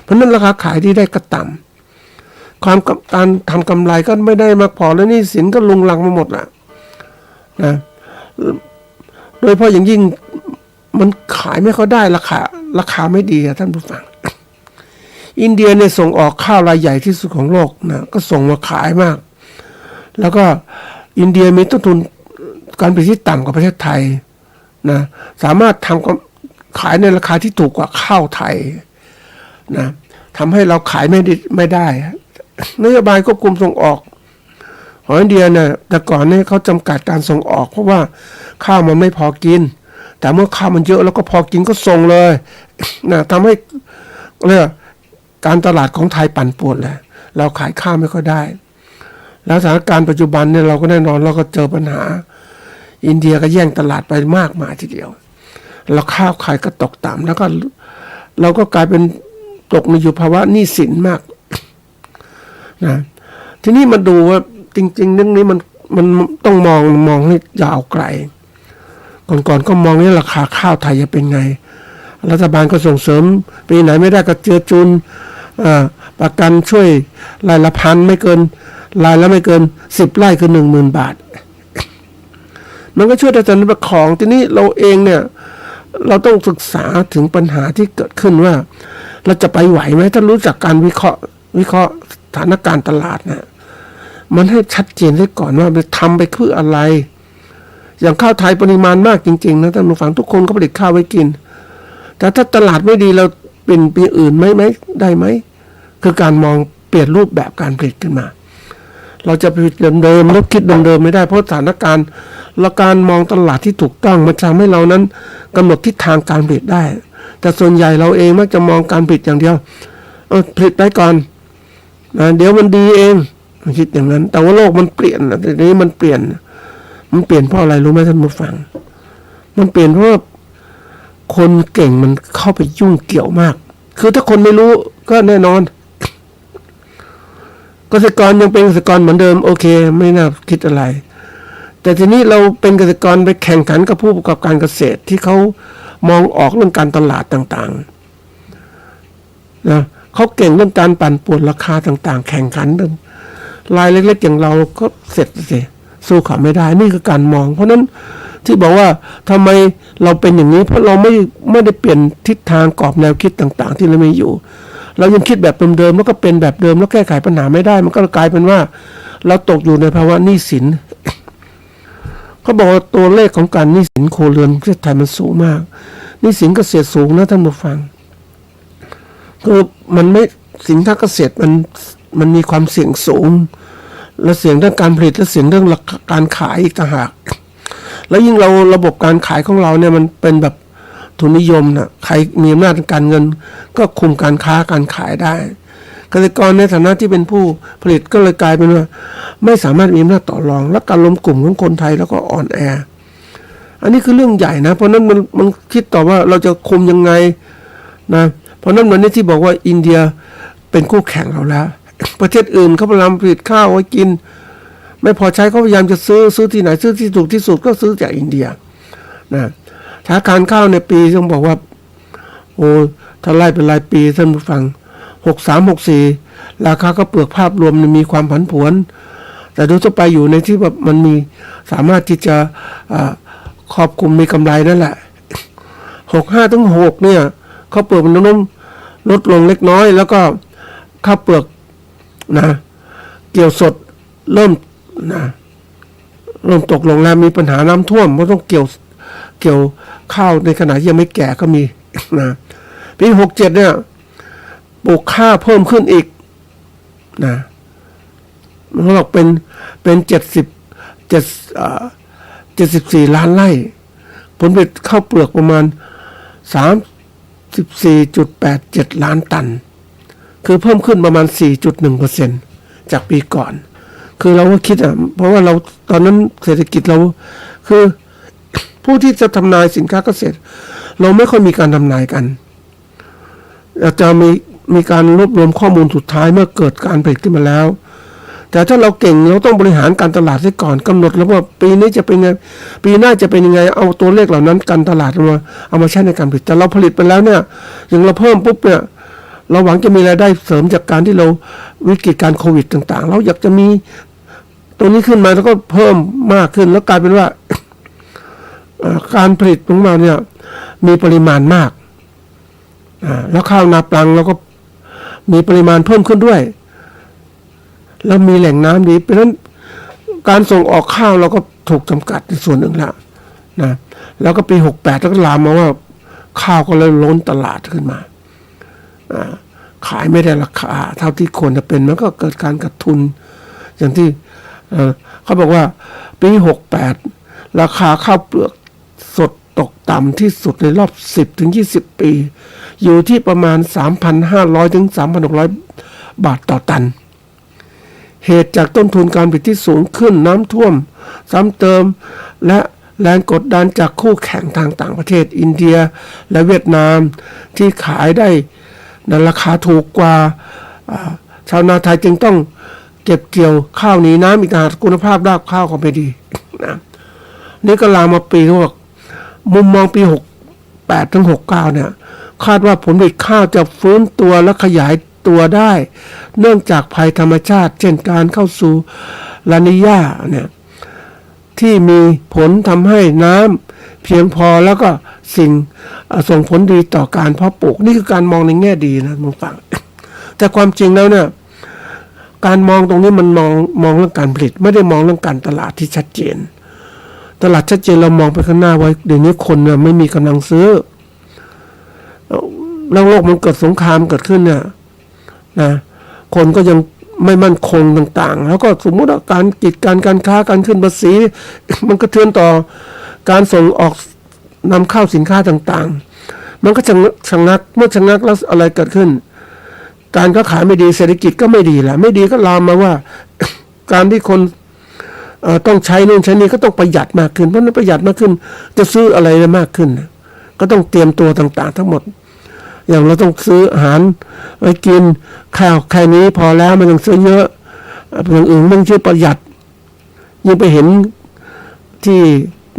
เพราะนั้นราคาขายที่ได้ก็ต่ำการทำกำไรก็ไม่ได้มากพอแล้วนี่สินก็ลุงลังมาหมดละนะโดยเฉพาะอย่างยิ่งมันขายไม่ค่อยได้ราคาไม่ดีท่านผู้ฟัง อินเดียเนี่ยส่งออกข้าวรายใหญ่ที่สุดของโลกนะก็ส่งมาขายมากแล้วก็อินเดียมีต้นทุนการผลิตที่ต่ำกว่าประเทศไทยนะสามารถขายในราคาที่ถูกกว่าข้าวไทยนะทำให้เราขายไม่ได้นโยบายควบคุมส่งออกของอินเดียเนี่ยแต่ก่อนเนี่ยเขาจำกัดการส่งออกเพราะว่าข้าวมันไม่พอกินแต่เมื่อข้าวมันเยอะแล้วก็พอกินก็ส่งเลยนะทำให้การตลาดของไทยปั่นป่วนเลยเราขายข้าวไม่ค่อยได้แล้วสถานการณ์ปัจจุบันเนี่ยเราก็แน่นอนเราก็เจอปัญหาอินเดียก็แย่งตลาดไปมากมายทีเดียวแล้วข้าวขายก็ตกต่ำแล้วก็เราก็กลายเป็นตกในอยู่ภาวะหนี้สินมากนะทีนี้มาดูว่าจริงๆเรื่องนี้มันต้องมองให้ยาวไกลก่อนก็มองนี่ราคาข้าวไทยจะเป็นไงรัฐบาลก็ส่งเสริมปีไหนไม่ได้ก็เจือจุนประกันช่วยรายละพันไม่เกินรายละไม่เกิน10 ไร่คือ 10,000 บาทมันก็ช่วยได้แต่ในประของทีนี้เราเองเนี่ยเราต้องศึกษาถึงปัญหาที่เกิดขึ้นว่าเราจะไปไหวไหมถ้ารู้จักการวิเคราะห์สถานการณ์ตลาดนะมันให้ชัดเจนได้ก่อนว่าทำไปเพื่ออะไรอย่างข้าวไทยปริมาณมากจริงๆนะท่านผู้ฟังทุกคนก็ผลิตข้าวไว้กินแต่ถ้าตลาดไม่ดีเราเป็นปีอื่นไหมได้ไหมคือการมองเปลี่ยนรูปแบบการผลิตขึ้นมาเราจะผลิตเดิมๆแล้วคิดเดิมๆไม่ได้เพราะสถานการณ์และการมองตลาดที่ถูกต้องมันทำให้เรานั้นกำหนดทิศทางการผลิตได้แต่ส่วนใหญ่เราเองมักจะมองการผลิตอย่างเดียวผลิตไปก่อนเดี๋ยวมันดีเองคิดอย่างนั้นแต่ว่าโลกมันเปลี่ยนทีนี้มันเปลี่ยนเพราะอะไรรู้ไหมท่านผู้ฟังมันเปลี่ยนเพราะคนเก่งมันเข้าไปยุ่งเกี่ยวมากคือถ้าคนไม่รู้ก็แน่นอนเกษตรกรยังเป็นเกษตรกรเหมือนเดิมโอเคไม่น่าคิดอะไรแต่ทีนี้เราเป็นเกษตรกรไปแข่งขันกับผู้ประกอบการเกษตรที่เขามองออกเรื่องการตลาดต่างๆนะเขาเก่งเรื่องการปั่นป่วนราคาต่างๆแข่งขันเรื่องรายเล็กๆอย่างเราก็เสร็จสิสู้เขาไม่ได้นี่คือการมองเพราะนั้นที่บอกว่าทำไมเราเป็นอย่างนี้เพราะเราไม่ได้เปลี่ยนทิศทางกรอบแนวคิดต่างๆที่เรามีอยู่เรายังคิดแบบเดิมๆแล้วก็เป็นแบบเดิมแล้วแก้ไขปัญหาไม่ได้มันก็กลายเป็นว่าเราตกอยู่ในภาวะหนี้สินเขาบอกว่าตัวเลขของการหนี้สินครัวเรือนประเทศไทยมันสูงมากหนี้สินเกษตรสูงนะท่านผู้ฟังคือมันไม่สินค้าเกษตรมันมีความเสี่ยงสูงและเสี่ยงเรื่องการผลิตและเสี่ยงเรื่องการขายอีกต่างหากแล้วยิ่งเราระบบการขายของเราเนี่ยมันเป็นแบบทุนนิยมนะใครมีอำนาจทางการเงินก็คุมการค้าการขายได้เกษตรกรในฐานะที่เป็นผู้ผลิตก็เลยกลายเป็นว่าไม่สามารถมีอำนาจต่อรองและการรวมกลุ่มของคนไทยแล้วก็อ่อนแออันนี้คือเรื่องใหญ่นะเพราะนั้นมันคิดต่อว่าเราจะคุมยังไงนะเพราะนั้นวันนี้ที่บอกว่าอินเดียเป็นคู่แข่งเราแล้วประเทศอื่นเขาพยายามผลิตข้าวไว้กินไม่พอใช้เขาพยายามจะซื้อที่ไหนซื้อที่ถูกที่สุดก็ซื้อจากอินเดียนะสถานการณ์ข้าวในปีต้องบอกว่าโอ้ถ้าไล่เป็นรายปีท่านผู้ฟัง63-64ราคาก็เปลือกภาพรวมมีความผันผวนแต่โดยทั่วไปอยู่ในที่แบบมันมีสามารถที่จะครอบคลุมมีกำไรนั่นแหละ65-6เนี่ยข้าวเปลือกมันลดลงเล็กน้อยแล้วก็ข้าวเปลือกนะเกี่ยวสดเริ่มตกลงแล้วมีปัญหาน้ำท่วมเพราะต้องเกี่ยวข้าวในขณะที่ยังไม่แก่ก็มีนะปี67เนี่ยปลูกข้าวเพิ่มขึ้นอีกนะมันบอกเป็น74 ล้านไร่ผลผลิตข้าวเปลือกประมาณ34.87 ล้านตันคือเพิ่มขึ้นประมาณ 4.1% จากปีก่อนคือเราก็คิดเพราะว่าเราตอนนั้นเศรษฐกิจเราคือผู้ที่จะทำนายสินค้าเกษตรเราไม่ค่อยมีการทำนายกันอาจจะมีการรวบรวมข้อมูลสุดท้ายเมื่อเกิดการผลิตขึ้นมาแล้วแต่ แต่ถ้าเราเก่งเราต้องบริหารการตลาดซะก่อนกำหนดแล้วว่าปีนี้จะเป็นไงปีหน้าจะเป็นยังไงเอาตัวเลขเหล่านั้นการตลาดเอามาใช้ในการผลิตแต่เราผลิตไปแล้วเนี่ยอย่างเราเพิ่มปุ๊บเนี่ยเราหวังจะมีรายได้เสริมจากการที่เราวิกฤตการโควิดต่างๆเราอยากจะมีตัวนี้ขึ้นมาแล้วก็เพิ่มมากขึ้นแล้วกลายเป็นว่าการผลิตของเราเนี่ยมีปริมาณมากแล้วข้าวนาปลังเราก็มีปริมาณเพิ่มขึ้นด้วยแล้วมีแหล่งน้ำดีเพราะฉะนั้นการส่งออกข้าวเราก็ถูกจำกัดในส่วนหนึ่งแล้วนะแล้วก็ปี68แล้วก็ลามมาว่าข้าวก็เลยล้นตลาดขึ้นมาขายไม่ได้ราคาเท่าที่ควรจะเป็นมันก็เกิดการขาดทุนอย่างที่เขาบอกว่าปี68ราคาข้าวเปลือกสดตกต่ำที่สุดในรอบ10 ถึง 20 ปีอยู่ที่ประมาณ 3,500 ถึง 3,600 บาทต่อตันเหตุจากต้นทุนการผลิตที่สูงขึ้นน้ำท่วมซ้ำเติมและแรงกดดันจากคู่แข่งทางต่างประเทศอินเดียและเวียดนามที่ขายได้ในราคาถูกกว่าชาวนาไทยจึงต้องเก็บเกี่ยวข้าวหนีน้ำอีกต่างหากคุณภาพรากข้าวก็ไม่ดีนะนี่ก็ลามมาปีเขาบอกมุมมองปี68 ถึง 69เนี่ยคาดว่าผลผลิตข้าวจะฟื้นตัวและขยายตัวได้เนื่องจากภัยธรรมชาติเช่นการเข้าสู่ลานีญาเนี่ยที่มีผลทำให้น้ำเพียงพอแล้วก็สิ่งส่งผลดีต่อการเพาะปลูกนี่คือการมองในแง่ดีนะมึงฟัง แต่ความจริงแล้วเนี่ยการมองตรงนี้มันมองเรื่องการผลิตไม่ได้มองเรื่องการตลาดที่ชัดเจนตลาดชัดเจนเรามองไปข้างหน้าไว้เดี๋ยวนี้คนเนี่ยไม่มีกำลังซื้อแล้วโลกมันเกิดสงครามเกิดขึ้นเนี่ยนะคนก็ยังไม่มั่นคงต่างๆแล้วก็สมมติว่าการกีดกันการค้าการขึ้นภาษีมันก็เทือนต่อการส่งออกนำเข้าสินค้าต่างๆมันก็ชะงักเมื่อชะงักแล้วอะไรเกิดขึ้นการค้าขายไม่ดีเศรษฐกิจก็ไม่ดีแหละไม่ดีก็ลามมาว่า การที่คนต้องใช้นู่นใช้นี่ก็ต้องประหยัดมากขึ้นเพราะนั้นประหยัดมากขึ้นจะซื้ออะไรได้มากขึ้นก็ต้องเตรียมตัวต่างๆทั้งหมดอย่างเราต้องซื้ออาหารไว้กินข้าวแค่นี้พอแล้วมันต้องซื้อเยอะอย่างอื่นมันชื่อประหยัดยิ่งไปเห็นที่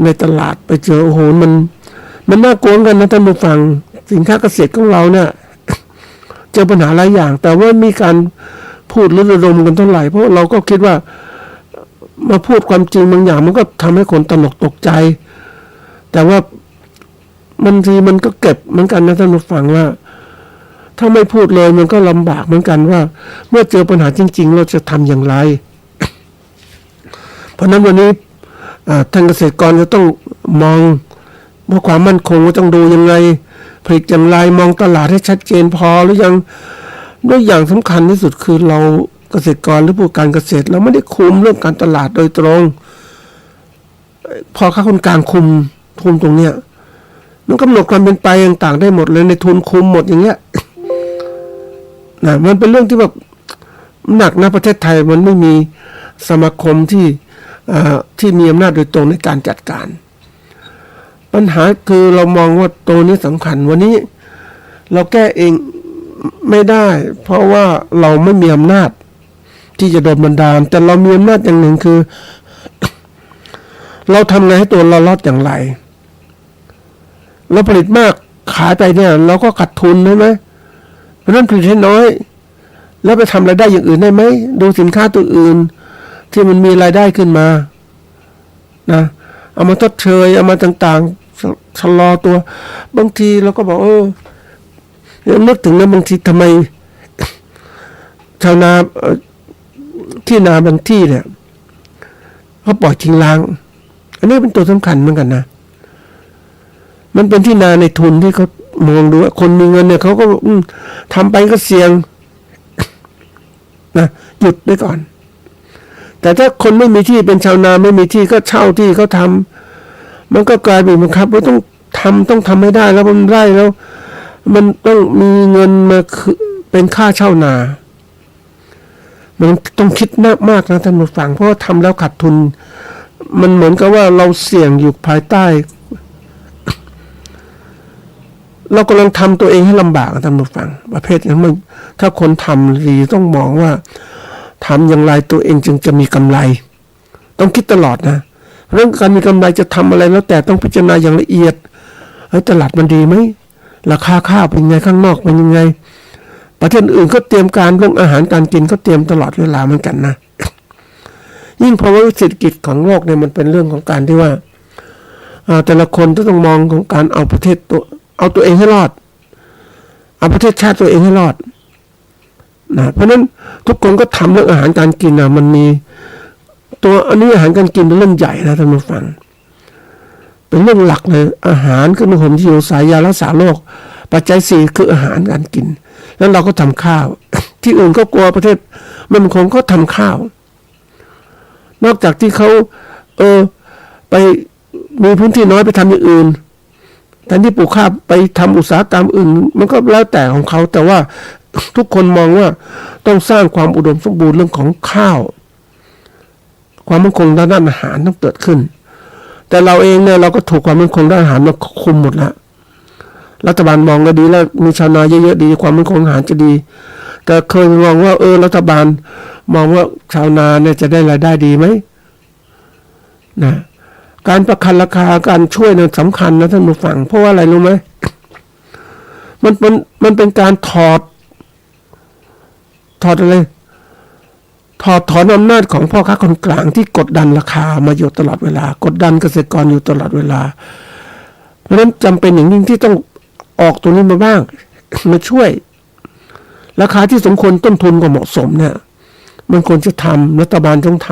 ในตลาดไปเจอโอ้โหมันน่ากลัวกันนะท่านผู้ฟังสินค้าเกษตรของเราเนี่ยเจอปัญหาหลายอย่างแต่ว่ามีการพูดระดมกันเท่าไหร่เพราะเราก็คิดว่ามาพูดความจริงบางอย่างมันก็ทำให้คนตระหนกตกใจแต่ว่าบางทีมันก็เก็บเหมือนกันนะท่านผู้ฟังว่าถ้าไม่พูดเลยมันก็ลำบากเหมือนกันว่าเมื่อเจอปัญหาจริงๆเราจะทำอย่างไร เพราะนั้นวันนี้ท่านเกษตรกรจะต้องมองว่าความมั่นคงว่าต้องดูยังไงผลิตอย่างไรมองตลาดให้ชัดเจนพอหรือยังด้วยอย่างสำคัญที่สุดคือเราเกษตรกรหรือผู้การเกษตรเราไม่ได้คุมเรื่องการตลาดโดยตรงพอข้าคนกลางคุมตรงเนี้ยมันกำหนดความเป็นไปต่างๆได้หมดเลยในทุนคุมหมดอย่างเงี้ยนะมันเป็นเรื่องที่แบบหนักนะประเทศไทยมันไม่มีสมาคมที่มีอำนาจโดยตรงในการจัดการปัญหาคือเรามองว่าตัวนี้สำคัญวันนี้เราแก้เองไม่ได้เพราะว่าเราไม่มีอำนาจที่จะโดนบันดาลแต่เรามีอำนาจอย่างหนึ่งคือ เราทำไงให้ตัวเรารอดอย่างไรเราผลิตมากขายไปเนี่ยเราก็ขาดทุนใช่ไหมเพราะนั้นผลิตให้น้อยแล้วไปทำรายได้อย่างอื่นได้ไหมดูสินค้าตัวอื่นที่มันมีรายได้ขึ้นมานะเอามาทดเชยเอามาต่างๆชะลอตัวบางทีเราก็บอกนึกถึงนะบางทีทำไมชาวนาที่นาบางที่เนี่ยเขาปล่อยทิ้งร้างอันนี้เป็นตัวสำคัญเหมือนกันนะมันเป็นที่นาในทุนที่เขามองดูว่าคนมีเงินเนี่ยเขาก็ทำไปก็เสี่ยงนะหยุดไว้ก่อนแต่ถ้าคนไม่มีที่เป็นชาวนาไม่มีที่ก็เช่าที่เขาทำมันก็กลายเป็นบังคับว่าต้องทำให้ได้แล้วมันได้แล้วมันต้องมีเงินมาเป็นค่าเช่านามันต้องคิดมากนะท่านผู้ฟังเพราะว่าทำแล้วขาดทุนมันเหมือนกับว่าเราเสี่ยงอยู่ภายใต้เรากำลังทำตัวเองให้ลำบากท่านผู้ฟังประเภทนั้นมันถ้าคนทำดีต้องมองว่า ทำอย่างไรตัวเองจึงจะมีกำไรต้องคิดตลอดนะเรื่องการมีกำไรจะทำอะไรแล้วแต่ต้องพิจารณาอย่างละเอียดตลาดมันดีไหมราคาข้าวเป็นไงข้างนอกเป็นยังไงประเทศอื่นก็เตรียมการเรื่องอาหารการกินก็เตรียมตลอดเวลาเหมือนกันนะยิ่งเพราะว่าเศรษฐกิจของโลกเนี่ยมันเป็นเรื่องของการที่ว่าแต่ละคนต้องมองของการเอาประเทศเอาตัวเองให้รอดเอาประเทศชาติตัวเองให้รอดนะเพราะนั้นทุกคนก็ทำเรื่องอาหารการกินนะมันมีตัวอันนี้อาหารการกินเป็นเรื่องใหญ่นะท่านผู้ฟังเป็นเรื่องหลักเลยอาหารคือมันห่มที่อยู่สายยารักษาโรคปัจจัยสี่คืออาหารการกินแล้วเราก็ทำข้าว ที่อื่นก็กลัวประเทศมันคงก็ทำข้าวนอกจากที่เขาไปมีพื้นที่น้อยไปทำอย่างอื่นแทนที่ปลูกข้าวไปทำอุตสาหกรรมอื่นมันก็แล้วแต่ของเขาแต่ว่าทุกคนมองว่าต้องสร้างความอุดมสมบูรณ์เรื่องของข้าวความมั่นคงด้านอาหารต้องเกิดขึ้นแต่เราเองเนี่ยเราก็ถูกความมั่นคงด้านอาหารมาคุมหมดแล้วรัฐบาลมองก็ดีแล้วมีชาวนาเยอะๆดีความมั่นคงอาหารจะดีแต่เคยมองว่ารัฐบาลมองว่าชาวนาเนี่ยจะได้รายได้ดีไหมนะการประกันราคาการช่วยเนี่ยสำคัญนะท่านผู้ฟังเพราะว่าอะไรรู้ไหมมันเป็นการถอดอะไรถอนอำนาจของพ่อค้าคนกลางที่กดดันราคามาอยู่ตลอดเวลากดดันเกษตรกรอยู่ตลอดเวลาเพราะฉะนั้นจำเป็นอย่างยิ่งที่ต้องออกตรงนี้มาบ้าง มาช่วยราคาที่สมควรต้นทุนก็เหมาะสมเนี่ยมันควรจะทำรัฐบาลต้องท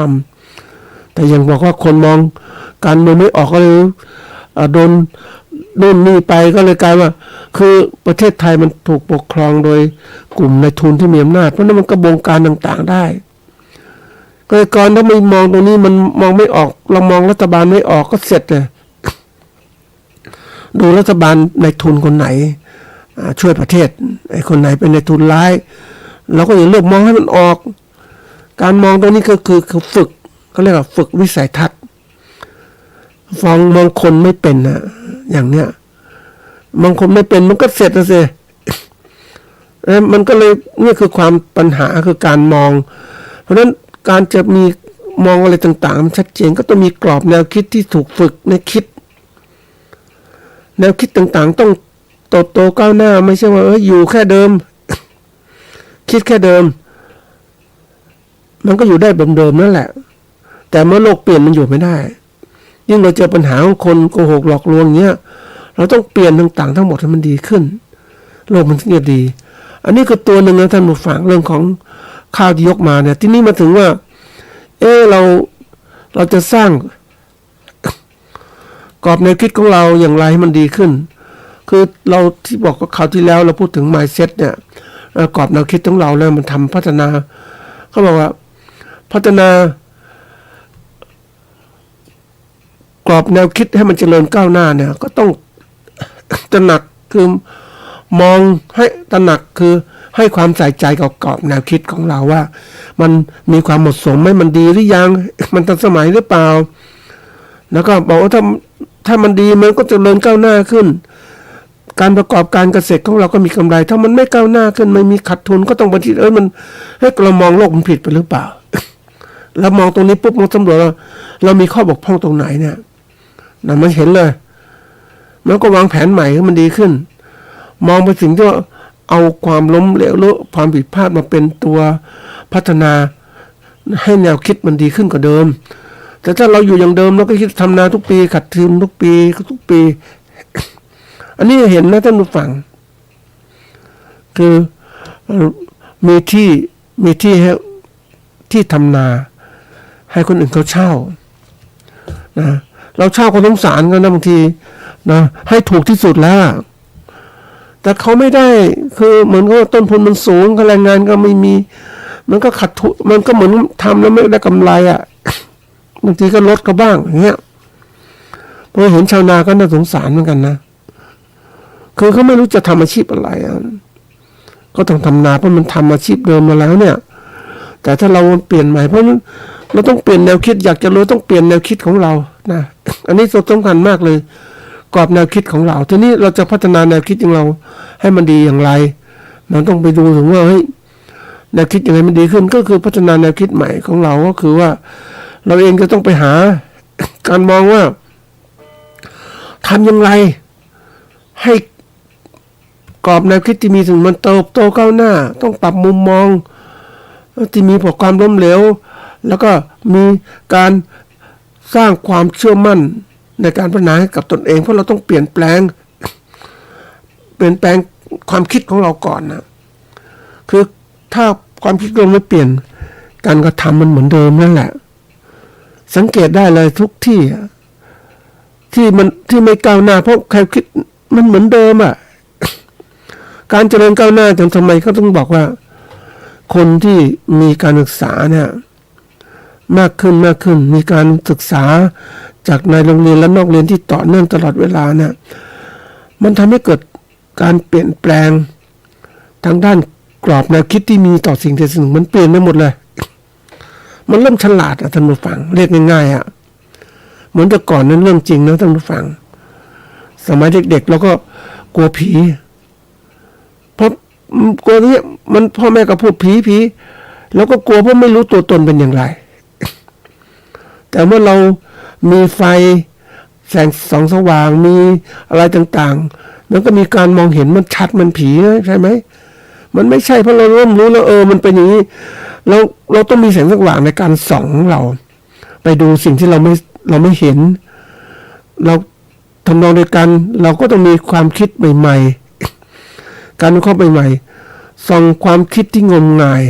ำแต่ยังบอกว่าคนมองการเมืองไม่ออกก็เลยโดนนู่นนี่ไปก็เลยกลายว่าคือประเทศไทยมันถูกปกครองโดยกลุ่มนายทุนที่มีอำนาจเพราะนั้นมันกระบวนการต่างๆได้เกษตรกรถ้าไม่มองตรงนี้มันมองไม่ออกเรามองรัฐบาลไม่ออกก็เสร็จเลยดูรัฐบาลนายทุนคนไหนช่วยประเทศไอ้คนไหนเป็นนายทุนร้ายเราก็อย่าเลือกมองให้มันออกการมองตรงนี้ก็คือฝึกเขาเรียกว่าฝึกวิสัยทัศน์มองคนไม่เป็นนะอย่างเนี้ยมองคนไม่เป็นมันก็เสร็จแล้วสิมันก็เลยนี่คือความปัญหาคือการมองเพราะฉะนั้นการจะมีมองอะไรต่างๆมันชัดเจนก็ต้องมีกรอบแนวคิดที่ถูกฝึกในคิดแนวคิดต่างๆต้องโตก้าวหน้าไม่ใช่ว่าอยู่แค่เดิม คิดแค่เดิมมันก็อยู่ได้แบบเดิมนั่นแหละแต่เมื่อโลกเปลี่ยนมันอยู่ไม่ได้ยิ่งเราเจอปัญหาของคนโกหกหลอกลวงเงี้ยเราต้องเปลี่ยนต่างๆทั้งหมดให้มันดีขึ้นโลกมันถึงจะดีอันนี้คือตัวหนึ่งนะท่านผู้ฟังเรื่องของข้าวที่ยกมาเนี่ยที่นี่มาถึงว่าเราจะสร้างกรอบแนวคิดของเราอย่างไรให้มันดีขึ้นคือเราที่บอกว่าคราวที่แล้วเราพูดถึง mindset เนี่ยกรอบแนวคิดของเราแล้วมันทำพัฒนาเขาบอกว่าพัฒนากรอบแนวคิดให้มันเจริญก้าวหน้าเนี่ยก็ต้องตระหนักคือมองให้ตระหนักคือให้ความใส่ใจกับกรอบแนวคิดของเราว่ามันมีความเหมาะสมไหมมันดีหรือยังมันทันสมัยหรือเปล่าแล้วก็บอกว่าถ้ามันดีมันก็เจริญก้าวหน้าขึ้นการประกอบการเกษตรของเราก็มีกำไรถ้ามันไม่ก้าวหน้าขึ้นไม่มีขาดทุนก็ต้องบันทึกมันให้เรามองโลกมันผิดไปหรือเปล่า แล้วมองตรงนี้ปุ๊บมองสำรวจเรามีข้อบกพร่องตรงไหนเนี่ยนะมันเห็นเลยแล้วก็วางแผนใหม่ให้มันดีขึ้นมองไปสิ่งที่ว่าเอาความล้มเหลวหรือความผิดพลาดมาเป็นตัวพัฒนาให้แนวคิดมันดีขึ้นกว่าเดิมแต่ถ้าเราอยู่อย่างเดิมเราก็คิดทำนาทุกปีขัดทุนทุกปี อันนี้เห็นนะท่านผู้ฟังคือมีที่ให้ที่ทำนาให้คนอื่นเขาเช่านะเราเช่าคนสงสารกันนะบางทีนะให้ถูกที่สุดแล้วแต่เขาไม่ได้คือเหมือนกับต้นทุนมันสูงแรงงานก็ไม่มีมันก็ขัดทุนมันก็เหมือนทำแล้วไม่ได้กำไรบางทีก็ลดก็บ้างอย่างเงี้ยพอเห็นชาวนาก็น่าสงสารเหมือนกันนะคือเขาไม่รู้จะทำอาชีพอะไรก็ต้องทำนาเพราะมันทำอาชีพเดิมมาแล้วเนี่ยแต่ถ้าเราเปลี่ยนใหม่เพราะเราต้องเปลี่ยนแนวคิดอยากจะรู้ต้องเปลี่ยนแนวคิดของเรานะอันนี้สำคัญมากเลยกรอบแนวคิดของเราทีนี้เราจะพัฒนาแนวคิดของเราให้มันดีอย่างไรมันต้องไปดูถึงว่าเฮ้ย แนวคิดยังไงมันดีขึ้นก็คือพัฒนาแนวคิดใหม่ของเราก็คือว่าเราเองจะต้องไปหา การมองว่าทำอย่างไรให้กรอบแนวคิดที่มีถึงมันเติบโตก้าวหน้าต้องปรับมุมมองที่มีพวกความล้มเหลวแล้วก็มีการสร้างความเชื่อมั่นในการพัฒนาให้กับตนเองเพราะเราต้องเปลี่ยนแปลงความคิดของเราก่อนนะคือถ้าความคิดเราไม่เปลี่ยนการกระทำมันเหมือนเดิมนั่นแหละสังเกตได้เลยทุกที่ที่ไม่ก้าวหน้าเพราะใครคิดมันเหมือนเดิมอ่ะ การเจริญก้าวหน้าจนทำไมเขาต้องบอกว่าคนที่มีการศึกษาเนี่ยมากขึ้นมีการศึกษาจากในโรงเรียนและนอกเรียนที่ต่อเนื่องตลอดเวลาเนี่ยมันทำให้เกิดการเปลี่ยนแปลงทางด้านกรอบแนวคิดที่มีต่อสิ่งใดสิ่งหนึ่งมันเปลี่ยนไปหมดเลยมันเริ่มฉลาดท่านผู้ฟังเรียกง่ายๆเหมือนแต่ก่อนนั้นเรื่องจริงนะท่านผู้ฟังสมัยเด็กๆเราก็กลัวผีเพราะกลัวนี้มันพ่อแม่ก็พูดผีแล้วก็กลัวเพราะไม่รู้ตัวตนเป็นอย่างไรแต่เมื่อเรามีไฟแสงส่องสว่างมีอะไรต่างๆมันก็มีการมองเห็นมันชัดมันผีนะใช่ไหมมันไม่ใช่เพราะเราเริ่มรู้แล้วมันเป็นอย่างนี้เราต้องมีแสงสว่างในการส่องเราไปดูสิ่งที่เราไม่เห็นเราทำนองเดียวกันเราก็ต้องมีความคิดใหม่ๆการวิเคราะห์ใหม่ๆส่องความคิดที่งมงาย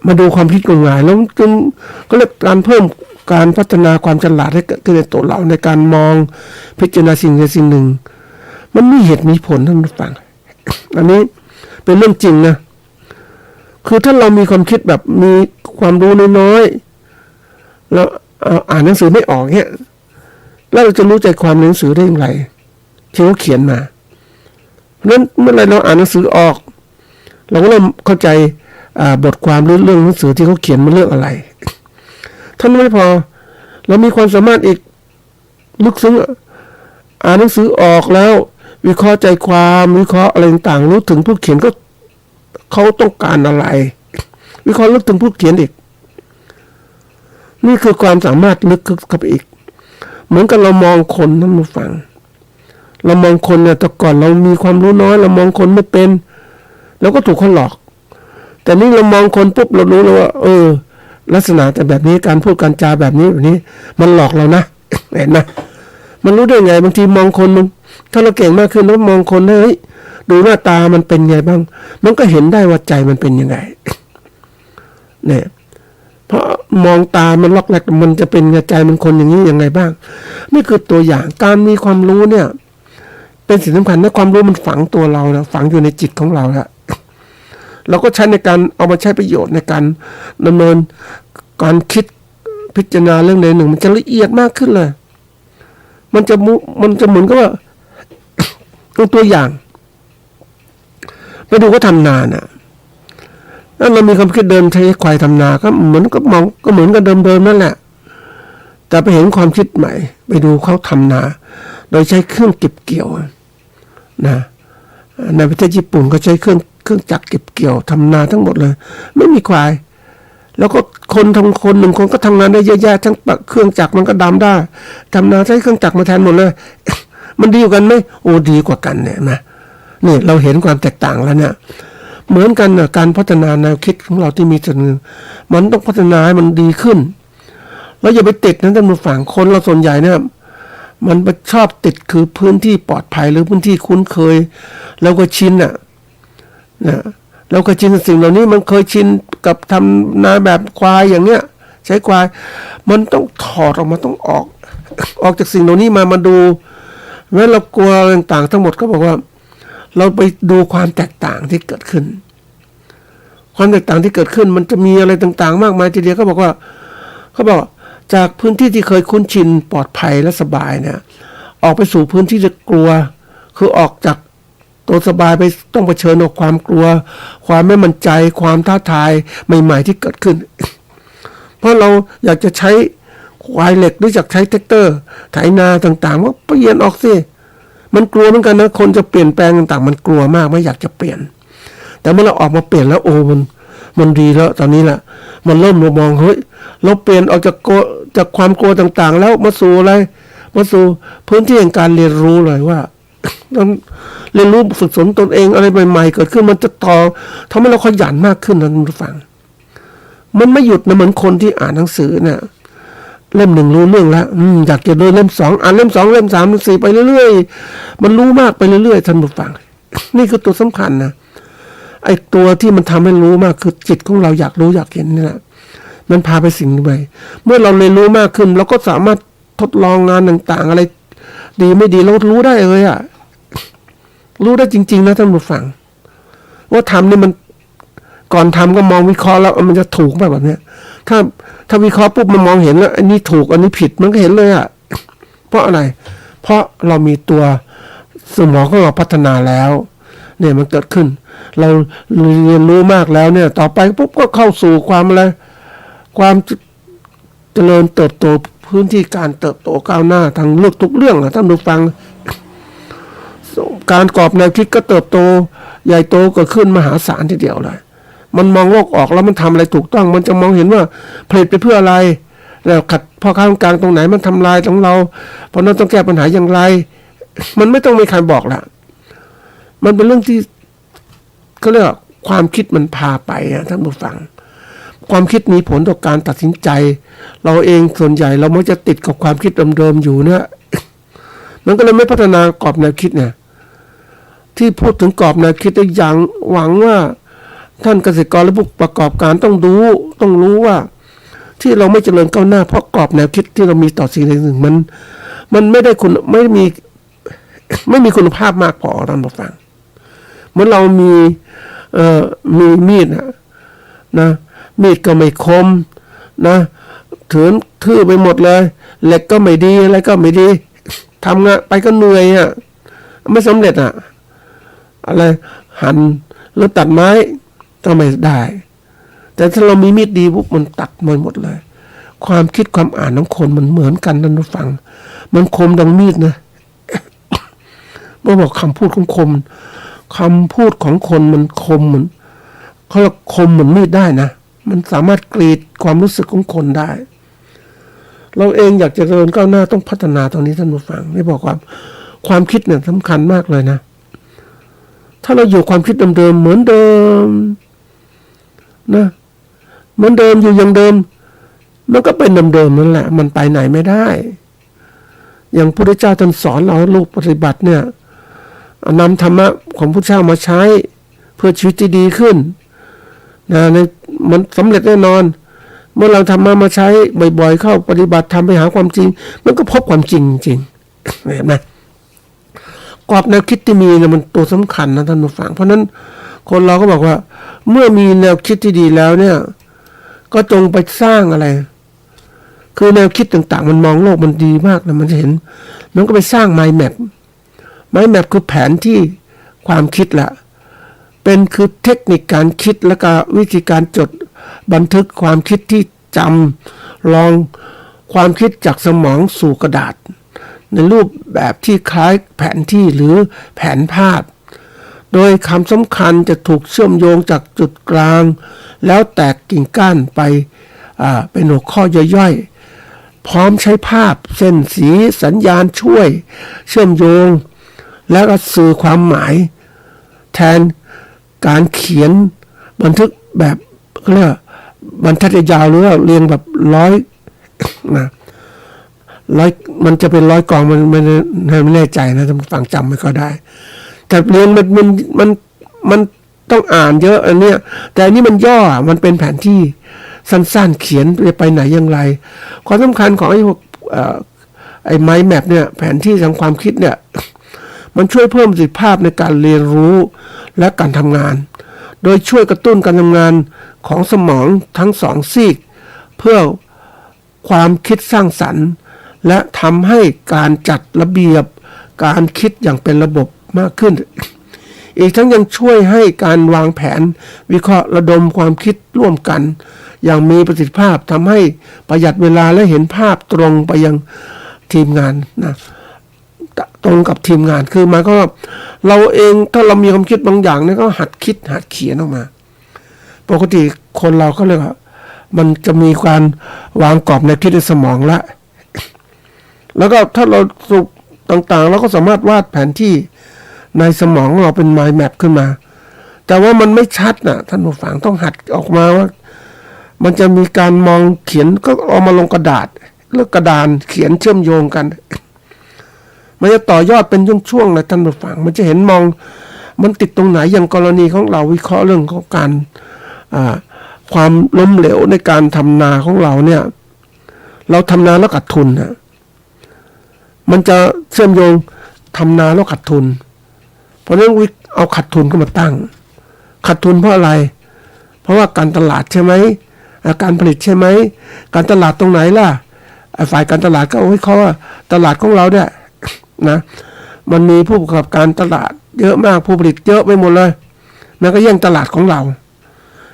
มาดูความคิดงมงายแล้วจึงก็เรียกการเพิ่มการพัฒนาความฉลาดให้เกิดขึ้นในตัวเราในการมองพิจารณาสิ่งใดสิ่งหนึ่งมันมีเหตุมีผลท่านผู้ฟังอันนี้เป็นเรื่องจริงนะคือถ้าเรามีความคิดแบบมีความรู้น้อยๆแล้วอ่านหนังสือไม่ออกเนี่ยแล้วเราจะรู้ใจความหนังสือได้อย่างไรที่เขาเขียนมาเพราะฉะนั้นเมื่อไรเราอ่านหนังสือออกเราก็เริ่มเข้าใจบทความหรือเรื่องหนังสือที่เขาเขียนมันเรื่องอะไรท่านไม่พอเรามีความสามารถอีกลึกซึ้งอ่านหนังสือออกแล้ววิเคราะห์ใจความวิเคราะห์อะไรต่างๆรู้ถึงผู้เขียนก็เขาต้องการอะไรวิเคราะห์ลึกถึงผู้เขียนอีกนี่คือความสามารถลึกเข้าไปอีกเหมือนกับเรามองคนท่านผู้ฟังเรามองคนเนี่ยแต่ก่อนเรามีความรู้น้อยเรามองคนไม่เป็นแล้วก็ถูกเขาหลอกแต่นี่เรามองคนปุ๊บเรารู้แล้วว่าลักษณะแต่แบบนี้การพูดการจาแบบนี้มันหลอกเรานะ เห็นไหมมันรู้ได้ไงบางทีมองคนมันถ้าเราเก่งมากขึ้นแล้วมองคนเฮ้ยดูหน้าตามันเป็นไงบ้างมันก็เห็นได้ว่าใจมันเป็นยังไง เนี่ยเพราะมองตามันล็อกแรกมันจะเป็นใจมันคนอย่างนี้ยังไงบ้างนี่คือตัวอย่างการมีความรู้เนี่ยเป็นสิ่งสำคัญนะความรู้มันฝังตัวเรานะฝังอยู่ในจิตของเราแล้วเราก็ใช้ในการเอามาใช้ประโยชน์ในการดำเนินการคิดพิจารณาเรื่องใดหนึ่งมันจะละเอียดมากขึ้นเลยมันจะเหมือนกับว่า ตัวอย่างไปดูก็ทำนาน่ะแล้วเรามีความคิดเดิมใช้ควายทำนาก็เหมือนกับมองก็เหมือนกับเดิมนั่นแหละแต่ไปเห็นความคิดใหม่ไปดูเขาทำนาโดยใช้เครื่องเก็บเกี่ยวนะในประเทศญี่ปุ่นก็ใช้เครื่องจักรเก็บเกี่ยวทำนาทั้งหมดเลยไม่มีควายแล้วก็คนหนึ่งคนก็ทำงานได้เยอะแยะทั้งเครื่องจักรมันก็ดำได้ทำนาใช้เครื่องจักรมาแทนหมดเลย มันดีกว่ากันไหมโอ้ดีกว่ากันเนี่ยนะนี่เราเห็นความแตกต่างแล้วเนี่ยเหมือนกันนะการพัฒนาแนวคิดของเราที่มีส่วนหนึ่งมันต้องพัฒนาให้มันดีขึ้นแล้วอย่าไปติดนะท่านผู้ฟังคนเราส่วนใหญ่เนี่ยมันชอบติดคือพื้นที่ปลอดภัยหรือพื้นที่คุ้นเคยแล้วก็ชินนะเราก็ชินสิ่งเหล่านี้มันเคยชินกับทำนาแบบควายอย่างเนี้ยใช้ควายมันต้องถอดออกมาต้องออกจากสิ่งเหล่านี้มาดูแม้เรากลัวต่างๆทั้งหมดก็บอกว่าเราไปดูความแตกต่างที่เกิดขึ้นความแตกต่างที่เกิดขึ้นมันจะมีอะไรต่างๆมากมายทีเดียวเขาบอกจากพื้นที่ที่เคยคุ้นชินปลอดภัยและสบายเนี่ยออกไปสู่พื้นที่ที่กลัวคือออกจากตัวสบายไปต้องเผชิญกับความกลัวความไม่มั่นใจความท้าทายใหม่ๆที่เกิดขึ้น เพราะเราอยากจะใช้ควายเหล็กหรืออยากใช้แท็กเตอร์ไถนาต่างๆว่าเปลี่ยนออกสิมันกลัวเหมือนกันนะคนจะเปลี่ยนแปลงต่างๆมันกลัวมากไม่อยากจะเปลี่ยน แต่เมื่อเราออกมาเปลี่ยนแล้วโอ้มันดีแล้วตอนนี้แหละมันเริ่มมองเฮ้ยเราเปลี่ยนออกจากความกลัวต่างๆ แล้วมาสู่อะไรมาสู่พื้นที่แห่งการเรียนรู้เลยว่าเรียนรู้ฝึกฝนตนเองอะไรใหม่ๆเกิดขึ้นมันจะต่อทำให้เราขยันมากขึ้นนะคุณผู้ฟังมันไม่หยุดนะเหมือนคนที่อ่านหนังสือเนี่ยเล่มหนึ่งรู้เรื่องแล้วอยากจะเดินเล่มสองอ่านเล่มสองเล่มสามเล่มสี่ไปเรื่อยๆมันรู้มากไปเรื่อยๆท่านผู้ฟังนี่คือตัวสำคัญนะไอ้ตัวที่มันทำให้รู้มากคือจิตของเราอยากรู้อยากเห็นนี่แหละมันพาไปสิ่งใหม่เมื่อเราเรียนรู้มากขึ้นเราก็สามารถทดลองงานต่างๆอะไรดีไม่ดีเรารู้ได้เลยอ่ะรู้ได้จริงๆนะท่านผู้ฟังว่าทำนี่มันก่อนทำก็มองวิเคราะห์แล้วมันจะถูกแบบเนี้ยถ้าวิเคราะห์ปุ๊บมันมองเห็นแล้วอันนี้ถูกอันนี้ผิดมันก็เห็นเลยอ่ะเพราะอะไรเพราะเรามีตัวสมองของเราพัฒนาแล้วเนี่ยมันเกิดขึ้นเราเรียนรู้มากแล้วเนี่ยต่อไปปุ๊บก็เข้าสู่ความอะไรความเจริญเติบโตพื้นที่การเติบโตก้าวหน้าทางเลือกทุกเรื่องนะท่านผู้ฟังการกรอบแนวคิดก็เติบโตใหญ่โตเกิดขึ้นมหาศาลทีเดียวเลยมันมองโลกออกแล้วมันทำอะไรถูกต้องมันจะมองเห็นว่าผลิตไปเพื่ออะไรแล้วขัดพ่อค้าคนกลางตรงไหนมันทำลายของเราเพราะนั้นต้องแก้ปัญหาอย่างไรมันไม่ต้องมีใครบอกละมันเป็นเรื่องที่เขาเรียกว่าความคิดมันพาไปนะท่านผู้ฟังความคิดมีผลต่อการตัดสินใจเราเองส่วนใหญ่เรามักจะติดกับความคิดเดิมๆอยู่เนี่ยมันก็เลยไม่พัฒนากรอบแนวคิดเนี่ยที่พูดถึงกรอบแนวคิดได้อย่างหวังว่าท่านเกษตรกรและผู้ประกอบการต้องรู้ว่าที่เราไม่เจริญก้าวหน้าเพราะกรอบแนวคิดที่เรามีต่อสิ่งใดสิ่งหนึ่งมันไม่ได้ไม่มีคุณภาพมากพอท่านผู้ฟังเหมือนเรามีมีดนะมีดก็ไม่คมนะถือทื่อไปหมดเลยเหล็กก็ไม่ดีอะไรก็ไม่ดีทำงานไปก็เหนื่อยอ่ะไม่สำเร็จอ่ะอะไรหั่นหรือตัดไม้ก็ไม่ได้แต่ถ้าเรามีมีดดีปุ๊บมันตัดหมดเลยความคิดความอ่านของคนมันเหมือนกันท่านผู้ฟังมันคมดังมีดนะเมื่อบอกคำพูดของคมคำพูดของคนมันคมเหมือนเขาเรียกคมเหมือนมีดได้นะมันสามารถกรีดความรู้สึกของคนได้เราเองอยากจะเจริญก้าวหน้าต้องพัฒนาตรงนี้ท่านผู้ฟังไม่บอกความคิดเนี่ยสำคัญมากเลยนะถ้าเราอยู่ความคิดเดิมๆเหมือนเดิมนะเหมือนเดิมอยู่อย่างเดิมมันก็เป็นเดิมๆนั่นแหละมันไปไหนไม่ได้อย่างพระพุทธเจ้าท่านสอนเราลูกปฏิบัติเนี่ยนำธรรมะของพระพุทธเจ้ามาใช้เพื่อชีวิตที่ดีขึ้นนะมันสำเร็จแน่นอนเมื่อเราทำมาใช้บ่อยๆเข้าปฏิบัติทำไปหาความจริงมันก็พบความจริงจริงเห็นไหมกรอบแนวคิดที่มีเนี่ยมันตัวสำคัญนะท่านผู้ฟังเพราะนั้นคนเราก็บอกว่าเมื่อมีแนวคิดที่ดีแล้วเนี่ยก็จงไปสร้างอะไรคือแนวคิดต่างๆมันมองโลกมันดีมากนะมันจะเห็นมันก็ไปสร้าง mind map คือแผนที่ความคิดละเป็นคือเทคนิคการคิดและก็วิธีการจดบันทึกความคิดที่จำลองความคิดจากสมองสู่กระดาษในรูปแบบที่คล้ายแผนที่หรือแผนภาพโดยคำสำคัญจะถูกเชื่อมโยงจากจุดกลางแล้วแตกกิ่งก้านไปเป็นหัวข้อย่อยๆพร้อมใช้ภาพเส้นสีสัญญาณช่วยเชื่อมโยงและก็สื่อความหมายแทนการเขียนบันทึกแบบเรียกบรรทัดยาวหรือว่าเรียงแบบร้อยมันจะเป็นร้อยกองมันไม่แน่ใจนะท่านฟังจำไม่ก็ได้แต่เรียนมันต้องอ่านเยอะอันเนี้ยแต่อันนี้มันย่อมันเป็นแผนที่สั้นๆเขียนไปไหนอย่างไรความสำคัญของไอ้mind mapเนี่ยแผนที่ทางความคิดเนี่ยมันช่วยเพิ่มประสิทธิภาพในการเรียนรู้และการทำงานโดยช่วยกระตุ้นการทำงานของสมองทั้งสองซีกเพื่อความคิดสร้างสรรค์และทำให้การจัดระเบียบการคิดอย่างเป็นระบบมากขึ้นอีกทั้งยังช่วยให้การวางแผนวิเคราะห์ระดมความคิดร่วมกันอย่างมีประสิทธิภาพทำให้ประหยัดเวลาและเห็นภาพตรงไปยังทีมงานนะ ตรงกับทีมงานคือหมายความว่าเราเองถ้าเรามีความคิดบางอย่างเนี่ยก็หัดคิดหัดเขียนออกมาปกติคนเราก็เลยว่ามันจะมีการวางกรอบในคิดในสมองแล้วก็ถ้าเราสุขต่างๆเราก็สามารถวาดแผนที่ในสมองเราเป็น mind map ขึ้นมาแต่ว่ามันไม่ชัดนะท่านผู้ฟังต้องหัดออกมาว่ามันจะมีการมองเขียนก็เอามาลงกระดาษแล้วกระดานเขียนเชื่อมโยงกันมันจะต่อยอดเป็นช่วงๆนะท่านผู้ฟังมันจะเห็นมองมันติดตรงไหนอย่างกรณีของเราวิเคราะห์เรื่องของการความล้มเหลวในการทำนาของเราเนี่ยเราทำนาแล้วขาดทุนนะมันจะเชื่อมโยงทำนาแล้วขาดทุนเพราะฉะนั้นเอาขาดทุนก็มาตั้งขาดทุนเพราะอะไรเพราะว่าการตลาดใช่ไหมการผลิตใช่ไหมการตลาดตรงไหนล่ะฝ่ายการตลาดก็วิเคราะห์ว่าตลาดของเราเนี่ยนะมันมีผู้ประกอบการตลาดเยอะมากผู้ผลิตเยอะไปหมดเลยมันก็แย่งตลาดของเรา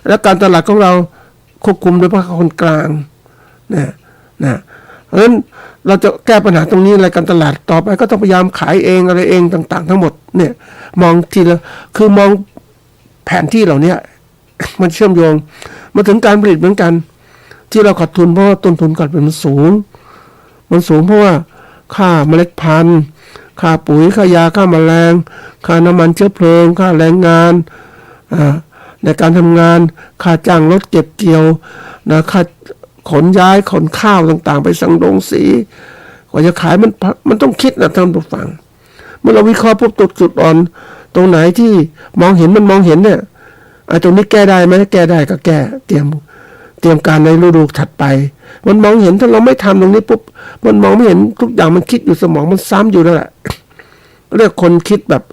และการตลาดของเราควบคุมโดยภาคคนกลางนะเพราะฉะนั้นเราจะแก้ปัญหาตรงนี้อะไรการตลาดต่อไปก็ต้องพยายามขายเองอะไรเองต่างๆทั้งหมดเนี่ยมองทีละคือมองแผนที่เหล่านี้มันเชื่อมโยงมาถึงการผลิตเหมือนกันที่เราขาดทุนเพราะว่าต้นทุนการผลิตมันสูงเพราะว่าค่าเมล็ดพันธุ์ค่าปุ๋ยค่ายาค่าแมลงค่าน้ำมันเชื้อเพลิงค่าแรงงานในการทำงานค่าจ้างรถเก็บเกี่ยวนะค่าขนย้ายขนข้าวต่างๆไปสั่งโรงสีกว่าจะขายมันต้องคิดนะท่านผู้ฟังเมื่อเราวิเคราะห์พบจุดอ่อนตรงไหนที่มองเห็นเนี่ยไอ้ตรงนี้แก้ได้ไหมแก้ได้ก็แก้เตรียมการในฤดูถัดไปมันมองเห็นถ้าเราไม่ทำตรงนี้ปุ๊บมันมองไม่เห็นทุกอย่างมันคิดอยู่สมองมันซ้ำอยู่นั่นแหละเรียกคนคิดแบบ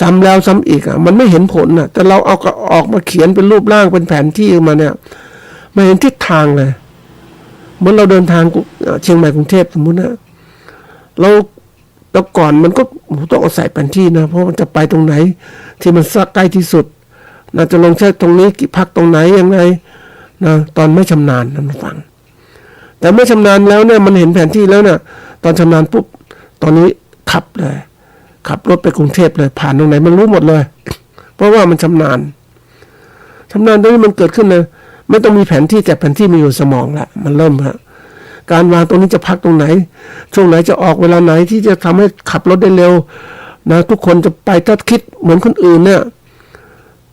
ซ้ำแล้วซ้ำอีกมันไม่เห็นผลน่ะแต่เราเอาออกมาเขียนเป็นรูปร่างเป็นแผนที่มาเนี่ยมาเห็นทิศทางเลยเหมือนเราเดินทางเชียงใหม่กรุงเทพสมมุตินะแล้วก่อนมันก็ต้องเอาใส่แผนที่นะเพราะมันจะไปตรงไหนที่มันใกล้ที่สุดนะจะลงใช้ตรงนี้กี่พักตรงไหนยังไงนะตอนไม่ชำนาญท่านฟังแต่ไม่ชำนาญแล้วเนี่ยมันเห็นแผนที่แล้วเนี่ยตอนชำนาญปุ๊บตอนนี้ขับรถไปกรุงเทพเลยผ่านตรงไหนมันรู้หมดเลยเพราะว่ามันชำนาญตรงนี้มันเกิดขึ้นเลยไม่ต้องมีแผนที่แต่แผนที่มีอยู่สมองละมันเริ่มการวางตรงนี้จะพักตรงไหนช่วงไหนจะออกเวลาไหนที่จะทำให้ขับรถได้เร็วนะทุกคนจะไปถ้าคิดเหมือนคนอื่นเนี่ย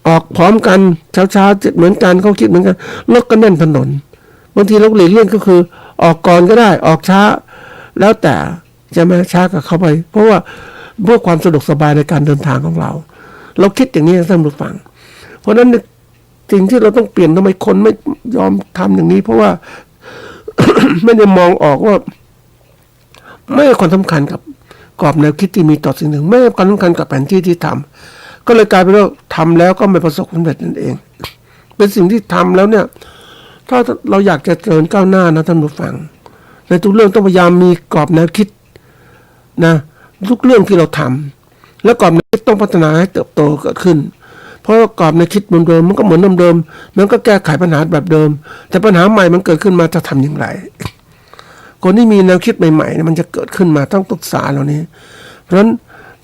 ออกพร้อมกันเช้าเหมือนกันเขาคิดเหมือนกันรถก็แน่นถนนบางทีเราหลีกเลี่ยงก็คือออกก่อนก็ได้ออกช้าแล้วแต่จะมาช้ากับเข้าไปเพราะว่าเพื่อความสะดวกสบายในการเดินทางของเราคิดอย่างนี้ท่านผู้ฟังเพราะฉะนั้นสิ่งที่เราต้องเปลี่ยนทำไมคนไม่ยอมทำอย่างนี้เพราะว่า ไม่ได้มองออกว่าไม่ให้ความสำคัญกับกรอบแนวคิดที่มีต่อสิ่งหนึ่งไม่ให้ความสำคัญกับแผนที่ที่ทำก็เลยกลายเป็นว่าทำแล้วก็ไม่ประสบความสำเร็จนั่นเองเป็นสิ่งที่ทำแล้วเนี่ยถ้าเราอยากจะเจริญก้าวหน้านะท่านผู้ฟังในทุกเรื่องต้องพยายามมีกรอบแนวคิดนะทุกเรื่องที่เราทำแล้วกรอบแนวคิดต้องพัฒนาให้เติบโตเกิดขึ้นเพราะกรอบแนวคิดเดิมมันก็เหมือนเดิมมันก็แก้ไขปัญหาแบบเดิมแต่ปัญหาใหม่มันเกิดขึ้นมาจะทำอย่างไรคนที่มีแนวคิดใหม่ๆมันจะเกิดขึ้นมาต้องศึกษาเหล่านี้เพราะฉะนั้น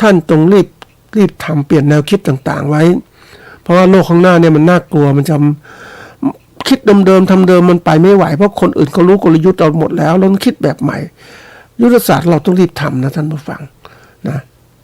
ท่านต้องรีบทำเปลี่ยนแนวคิดต่างๆไว้เพราะว่าโลกข้างหน้าเนี่ยมันน่ากลัวมันจะคิดเดิมทำเดิมมันไปไม่ไหวเพราะคนอื่นเขารู้กลยุทธ์เราหมดแล้วเราต้องคิดแบบใหม่ยุทธศาสตร์เราต้องรีบทำนะท่านผู้ฟังนะ